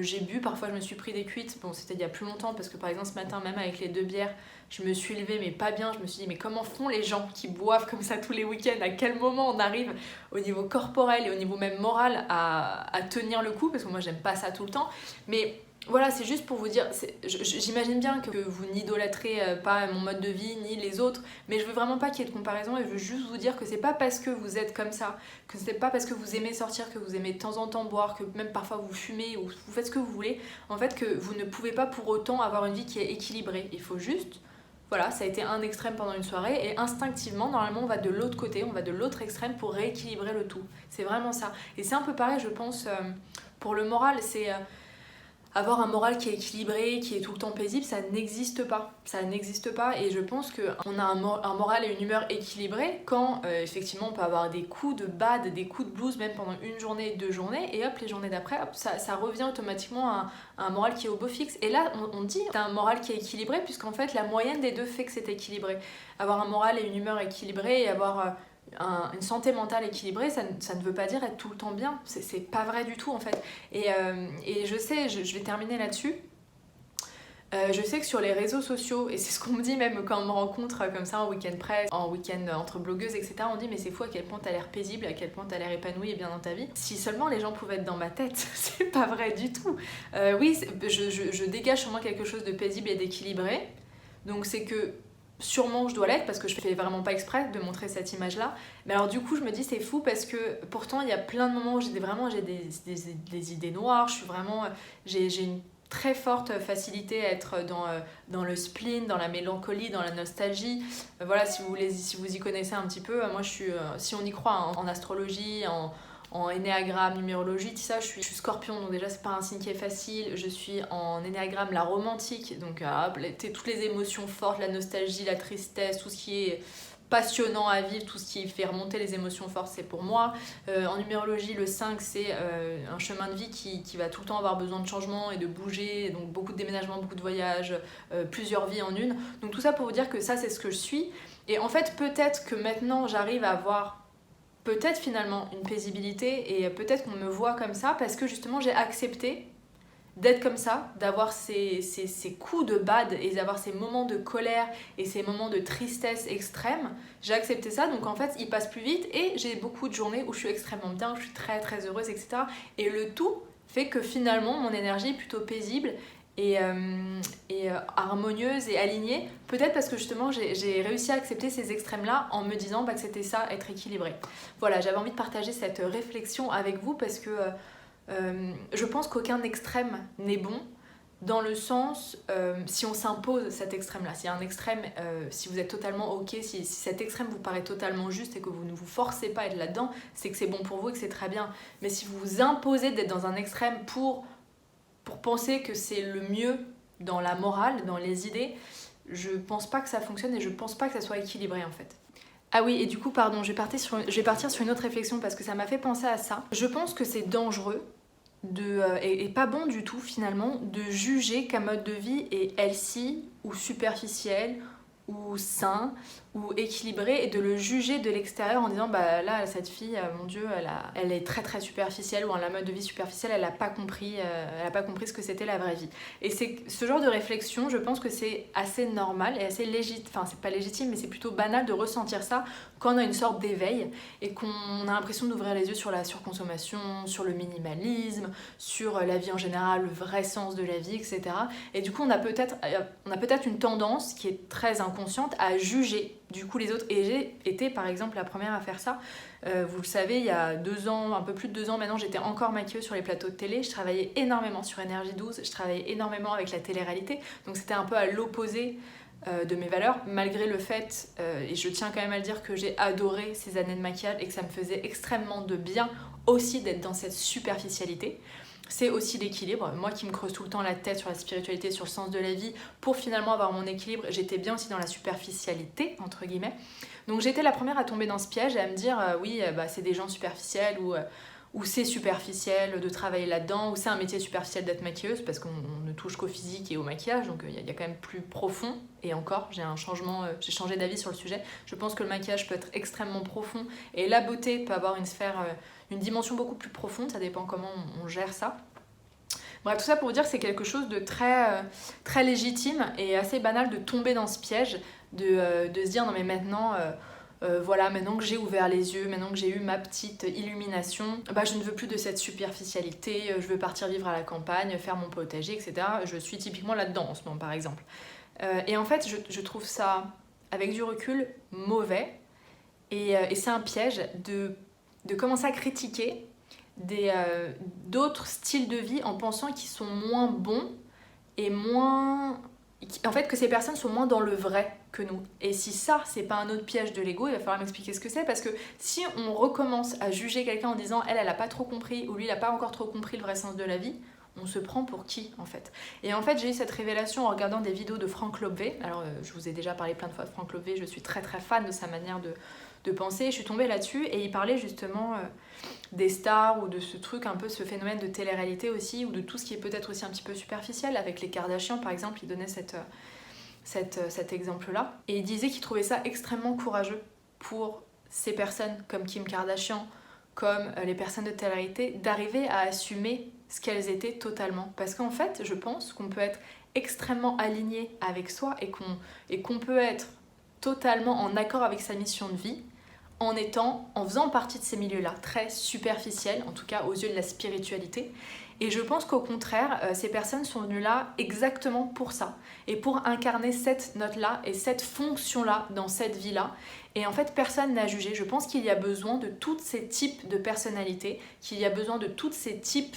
j'ai bu, parfois je me suis pris des cuites, bon c'était il y a plus longtemps parce que par exemple ce matin même avec les 2 bières, je me suis levée mais pas bien, je me suis dit mais comment font les gens qui boivent comme ça tous les week-ends, à quel moment on arrive au niveau corporel et au niveau même moral à tenir le coup, parce que moi j'aime pas ça tout le temps, mais voilà, c'est juste pour vous dire, j'imagine bien que vous n'idolâtrez pas mon mode de vie ni les autres, mais je veux vraiment pas qu'il y ait de comparaison et je veux juste vous dire que c'est pas parce que vous êtes comme ça, que c'est pas parce que vous aimez sortir, que vous aimez de temps en temps boire, que même parfois vous fumez ou vous faites ce que vous voulez, en fait que vous ne pouvez pas pour autant avoir une vie qui est équilibrée. Il faut juste, voilà, ça a été un extrême pendant une soirée et instinctivement, normalement on va de l'autre côté, on va de l'autre extrême pour rééquilibrer le tout. C'est vraiment ça. Et c'est un peu pareil, je pense, pour le moral, c'est... avoir un moral qui est équilibré, qui est tout le temps paisible, ça n'existe pas. Ça n'existe pas et je pense qu'on a un moral et une humeur équilibrés quand effectivement on peut avoir des coups de bad, des coups de blues même pendant une journée, 2 journées et hop, les journées d'après, hop, ça revient automatiquement à un moral qui est au beau fixe. Et là, on dit t'as un moral qui est équilibré puisqu'en fait la moyenne des deux fait que c'est équilibré. Avoir un moral et une humeur équilibrés et avoir... une santé mentale équilibrée, ça ne veut pas dire être tout le temps bien, c'est pas vrai du tout en fait. Et je sais, je vais terminer là-dessus, je sais que sur les réseaux sociaux, et c'est ce qu'on me dit même quand on me rencontre comme ça en week-end presse, en week-end entre blogueuses, etc., on dit mais c'est fou à quel point t'as l'air paisible, à quel point t'as l'air épanouie et bien dans ta vie. Si seulement les gens pouvaient être dans ma tête, c'est pas vrai du tout. Oui, je dégage sur moi quelque chose de paisible et d'équilibré, donc c'est que sûrement je dois l'être parce que je fais vraiment pas exprès de montrer cette image là, mais alors du coup je me dis c'est fou parce que pourtant il y a plein de moments où j'ai des idées noires, j'ai une très forte facilité à être dans le spleen, dans la mélancolie, dans la nostalgie. Voilà, si vous y connaissez un petit peu, moi je suis, si on y croit en astrologie, en énéagramme, numérologie, tout ça, je suis scorpion, donc déjà c'est pas un signe qui est facile. Je suis en énéagramme la romantique, donc toutes les émotions fortes, la nostalgie, la tristesse, tout ce qui est passionnant à vivre, tout ce qui fait remonter les émotions fortes, c'est pour moi. En numérologie, le 5, c'est un chemin de vie qui va tout le temps avoir besoin de changement et de bouger, donc beaucoup de déménagements, beaucoup de voyages, plusieurs vies en une. Donc tout ça pour vous dire que ça, c'est ce que je suis. Et en fait, peut-être que maintenant, j'arrive à avoir peut-être finalement une paisibilité et peut-être qu'on me voit comme ça parce que justement j'ai accepté d'être comme ça, d'avoir ces coups de bad et d'avoir ces moments de colère et ces moments de tristesse extrême. J'ai accepté ça, donc en fait il passe plus vite et j'ai beaucoup de journées où je suis extrêmement bien, où je suis très très heureuse, etc. Et le tout fait que finalement mon énergie est plutôt paisible et harmonieuse et alignée, peut-être parce que justement j'ai réussi à accepter ces extrêmes là en me disant que c'était ça, être équilibré. Voilà, j'avais envie de partager cette réflexion avec vous parce que je pense qu'aucun extrême n'est bon, dans le sens si on s'impose cet extrême là, s'il y a un extrême, si vous êtes totalement ok, si cet extrême vous paraît totalement juste et que vous ne vous forcez pas à être là-dedans, c'est que c'est bon pour vous et que c'est très bien. Mais si vous vous imposez d'être dans un extrême pour penser que c'est le mieux dans la morale, dans les idées, je pense pas que ça fonctionne et je pense pas que ça soit équilibré en fait. Ah oui, et du coup, pardon, je vais partir sur une autre réflexion parce que ça m'a fait penser à ça. Je pense que c'est dangereux et pas bon du tout finalement de juger qu'un mode de vie est healthy ou superficiel ou sain ou équilibré et de le juger de l'extérieur en disant bah là cette fille mon Dieu elle est très très superficielle ou elle a un mode de vie superficiel, elle a pas compris ce que c'était la vraie vie. Et c'est ce genre de réflexion, je pense que c'est assez normal et assez légitime, enfin c'est pas légitime mais c'est plutôt banal de ressentir ça quand on a une sorte d'éveil et qu'on a l'impression d'ouvrir les yeux sur la surconsommation, sur le minimalisme, sur la vie en général, le vrai sens de la vie, etc. Et du coup on a peut-être une tendance qui est très inconsciente à juger du coup les autres. Et j'ai été par exemple la première à faire ça. Vous le savez, il y a 2 ans, un peu plus de 2 ans maintenant, j'étais encore maquilleuse sur les plateaux de télé. Je travaillais énormément sur Énergie 12, je travaillais énormément avec la télé-réalité. Donc c'était un peu à l'opposé de mes valeurs, malgré le fait, et je tiens quand même à le dire, que j'ai adoré ces années de maquillage et que ça me faisait extrêmement de bien aussi d'être dans cette superficialité. C'est aussi l'équilibre. Moi qui me creuse tout le temps la tête sur la spiritualité, sur le sens de la vie, pour finalement avoir mon équilibre, j'étais bien aussi dans la superficialité, entre guillemets. Donc j'étais la première à tomber dans ce piège et à me dire oui, c'est des gens superficiels ou c'est superficiel de travailler là-dedans, ou c'est un métier superficiel d'être maquilleuse parce qu'on ne touche qu'au physique et au maquillage, donc il y a quand même plus profond. Et encore, j'ai changé d'avis sur le sujet. Je pense que le maquillage peut être extrêmement profond et la beauté peut avoir une dimension beaucoup plus profonde, ça dépend comment on gère ça. Bref, tout ça pour vous dire que c'est quelque chose de très, très légitime et assez banal de tomber dans ce piège, de se dire non mais maintenant, voilà, maintenant que j'ai ouvert les yeux, maintenant que j'ai eu ma petite illumination, je ne veux plus de cette superficialité, je veux partir vivre à la campagne, faire mon potager, etc. Je suis typiquement là-dedans en ce moment par exemple. Et en fait, je trouve ça, avec du recul, mauvais et c'est un piège de commencer à critiquer d'autres styles de vie en pensant qu'ils sont moins bons et en fait que ces personnes sont moins dans le vrai que nous. Et si ça c'est pas un autre piège de l'ego, il va falloir m'expliquer ce que c'est, parce que si on recommence à juger quelqu'un en disant elle a pas trop compris ou lui il a pas encore trop compris le vrai sens de la vie, on se prend pour qui en fait? Et en fait j'ai eu cette révélation en regardant des vidéos de Frank Lobvé. Alors je vous ai déjà parlé plein de fois de Frank Lobvé, je suis très très fan de sa manière de penser. Je suis tombée là-dessus et il parlait justement des stars ou de ce truc, un peu ce phénomène de télé-réalité aussi, ou de tout ce qui est peut-être aussi un petit peu superficiel. Avec les Kardashians par exemple, il donnait cet exemple-là. Et il disait qu'il trouvait ça extrêmement courageux pour ces personnes comme Kim Kardashian, comme les personnes de télé-réalité, d'arriver à assumer ce qu'elles étaient totalement. Parce qu'en fait, je pense qu'on peut être extrêmement aligné avec soi et qu'on peut être totalement en accord avec sa mission de vie en faisant partie de ces milieux-là, très superficiels, en tout cas aux yeux de la spiritualité. Et je pense qu'au contraire, ces personnes sont venues là exactement pour ça, et pour incarner cette note-là et cette fonction-là dans cette vie-là. Et en fait, personne n'a jugé. Je pense qu'il y a besoin de tous ces types de personnalités, qu'il y a besoin de tous ces types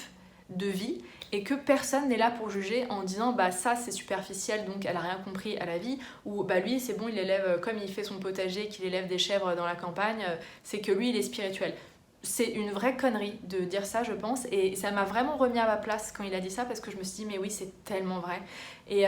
de vie, et que personne n'est là pour juger en disant ça c'est superficiel donc elle a rien compris à la vie, ou lui c'est bon, il élève comme il fait son potager, qu'il élève des chèvres dans la campagne, c'est que lui il est spirituel. C'est une vraie connerie de dire ça, je pense, et ça m'a vraiment remis à ma place quand il a dit ça, parce que je me suis dit mais oui c'est tellement vrai. Et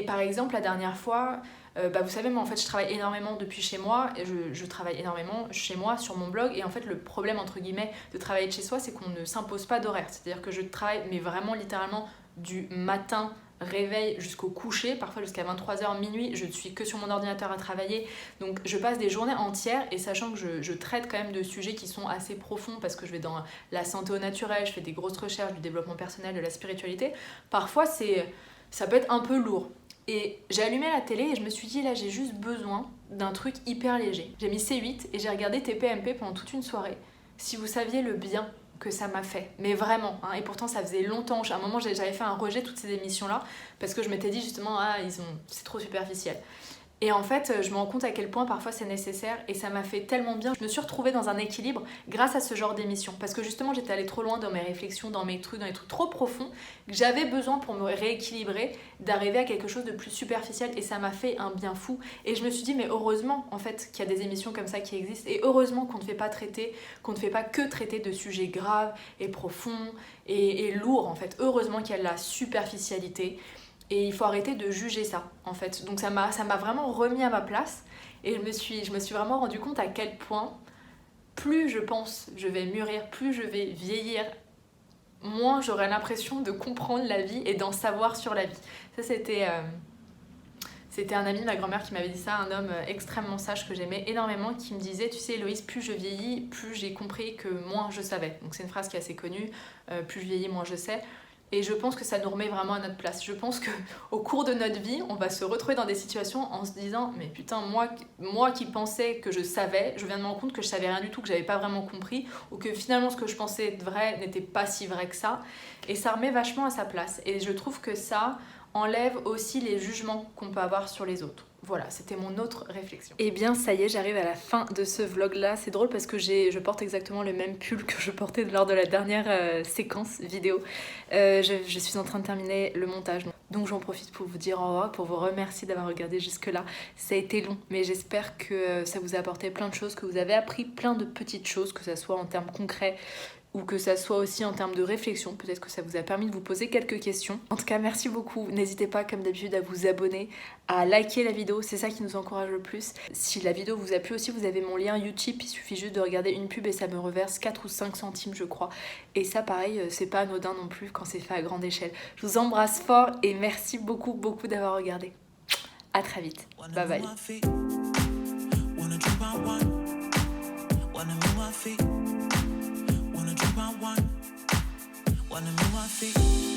par exemple la dernière fois, vous savez, moi en fait je travaille énormément depuis chez moi, et je travaille énormément chez moi sur mon blog, et en fait le problème entre guillemets de travailler de chez soi, c'est qu'on ne s'impose pas d'horaire, c'est-à-dire que je travaille mais vraiment littéralement du matin réveil jusqu'au coucher, parfois jusqu'à 23h, minuit, je ne suis que sur mon ordinateur à travailler, donc je passe des journées entières, et sachant que je traite quand même de sujets qui sont assez profonds, parce que je vais dans la santé au naturel, je fais des grosses recherches, du développement personnel, de la spiritualité, parfois ça peut être un peu lourd. Et j'ai allumé la télé et je me suis dit là j'ai juste besoin d'un truc hyper léger. J'ai mis C8 et j'ai regardé TPMP pendant toute une soirée. Si vous saviez le bien que ça m'a fait, mais vraiment, hein, et pourtant ça faisait longtemps, à un moment j'avais fait un rejet de toutes ces émissions là, parce que je m'étais dit justement c'est trop superficiel. Et en fait, je me rends compte à quel point parfois c'est nécessaire, et ça m'a fait tellement bien. Je me suis retrouvée dans un équilibre grâce à ce genre d'émission, parce que justement j'étais allée trop loin dans mes réflexions, dans les trucs trop profonds, que j'avais besoin pour me rééquilibrer, d'arriver à quelque chose de plus superficiel, et ça m'a fait un bien fou. Et je me suis dit mais heureusement en fait qu'il y a des émissions comme ça qui existent, et heureusement qu'on ne fait pas que traiter de sujets graves et profonds et lourds en fait. Heureusement qu'il y a de la superficialité. Et il faut arrêter de juger ça, en fait. Donc ça m'a vraiment remis à ma place. Et je me suis vraiment rendu compte à quel point, plus je pense je vais mûrir, plus je vais vieillir, moins j'aurai l'impression de comprendre la vie et d'en savoir sur la vie. Ça, C'était un ami de ma grand-mère qui m'avait dit ça, un homme extrêmement sage que j'aimais énormément, qui me disait, tu sais Héloïse, plus je vieillis, plus j'ai compris que moins je savais. Donc c'est une phrase qui est assez connue, plus je vieillis, moins je sais. Et je pense que ça nous remet vraiment à notre place. Je pense qu'au cours de notre vie, on va se retrouver dans des situations en se disant « Mais putain, moi qui pensais que je savais, je viens de me rendre compte que je savais rien du tout, que j'avais pas vraiment compris, ou que finalement ce que je pensais de vrai n'était pas si vrai que ça. » Et ça remet vachement à sa place. Et je trouve que ça enlève aussi les jugements qu'on peut avoir sur les autres. Voilà, c'était mon autre réflexion. Et bien ça y est, j'arrive à la fin de ce vlog là. C'est drôle parce que je porte exactement le même pull que je portais lors de la dernière séquence vidéo. Je suis en train de terminer le montage. Donc j'en profite pour vous dire au revoir, pour vous remercier d'avoir regardé jusque là. Ça a été long, mais j'espère que ça vous a apporté plein de choses, que vous avez appris plein de petites choses, que ça soit en termes concrets, ou que ça soit aussi en termes de réflexion. Peut-être que ça vous a permis de vous poser quelques questions. En tout cas, merci beaucoup. N'hésitez pas, comme d'habitude, à vous abonner, à liker la vidéo. C'est ça qui nous encourage le plus. Si la vidéo vous a plu aussi, vous avez mon lien Utip. Il suffit juste de regarder une pub et ça me reverse 4 ou 5 centimes, je crois. Et ça, pareil, c'est pas anodin non plus quand c'est fait à grande échelle. Je vous embrasse fort et merci beaucoup, beaucoup d'avoir regardé. À très vite. Bye bye. Wanna move my feet.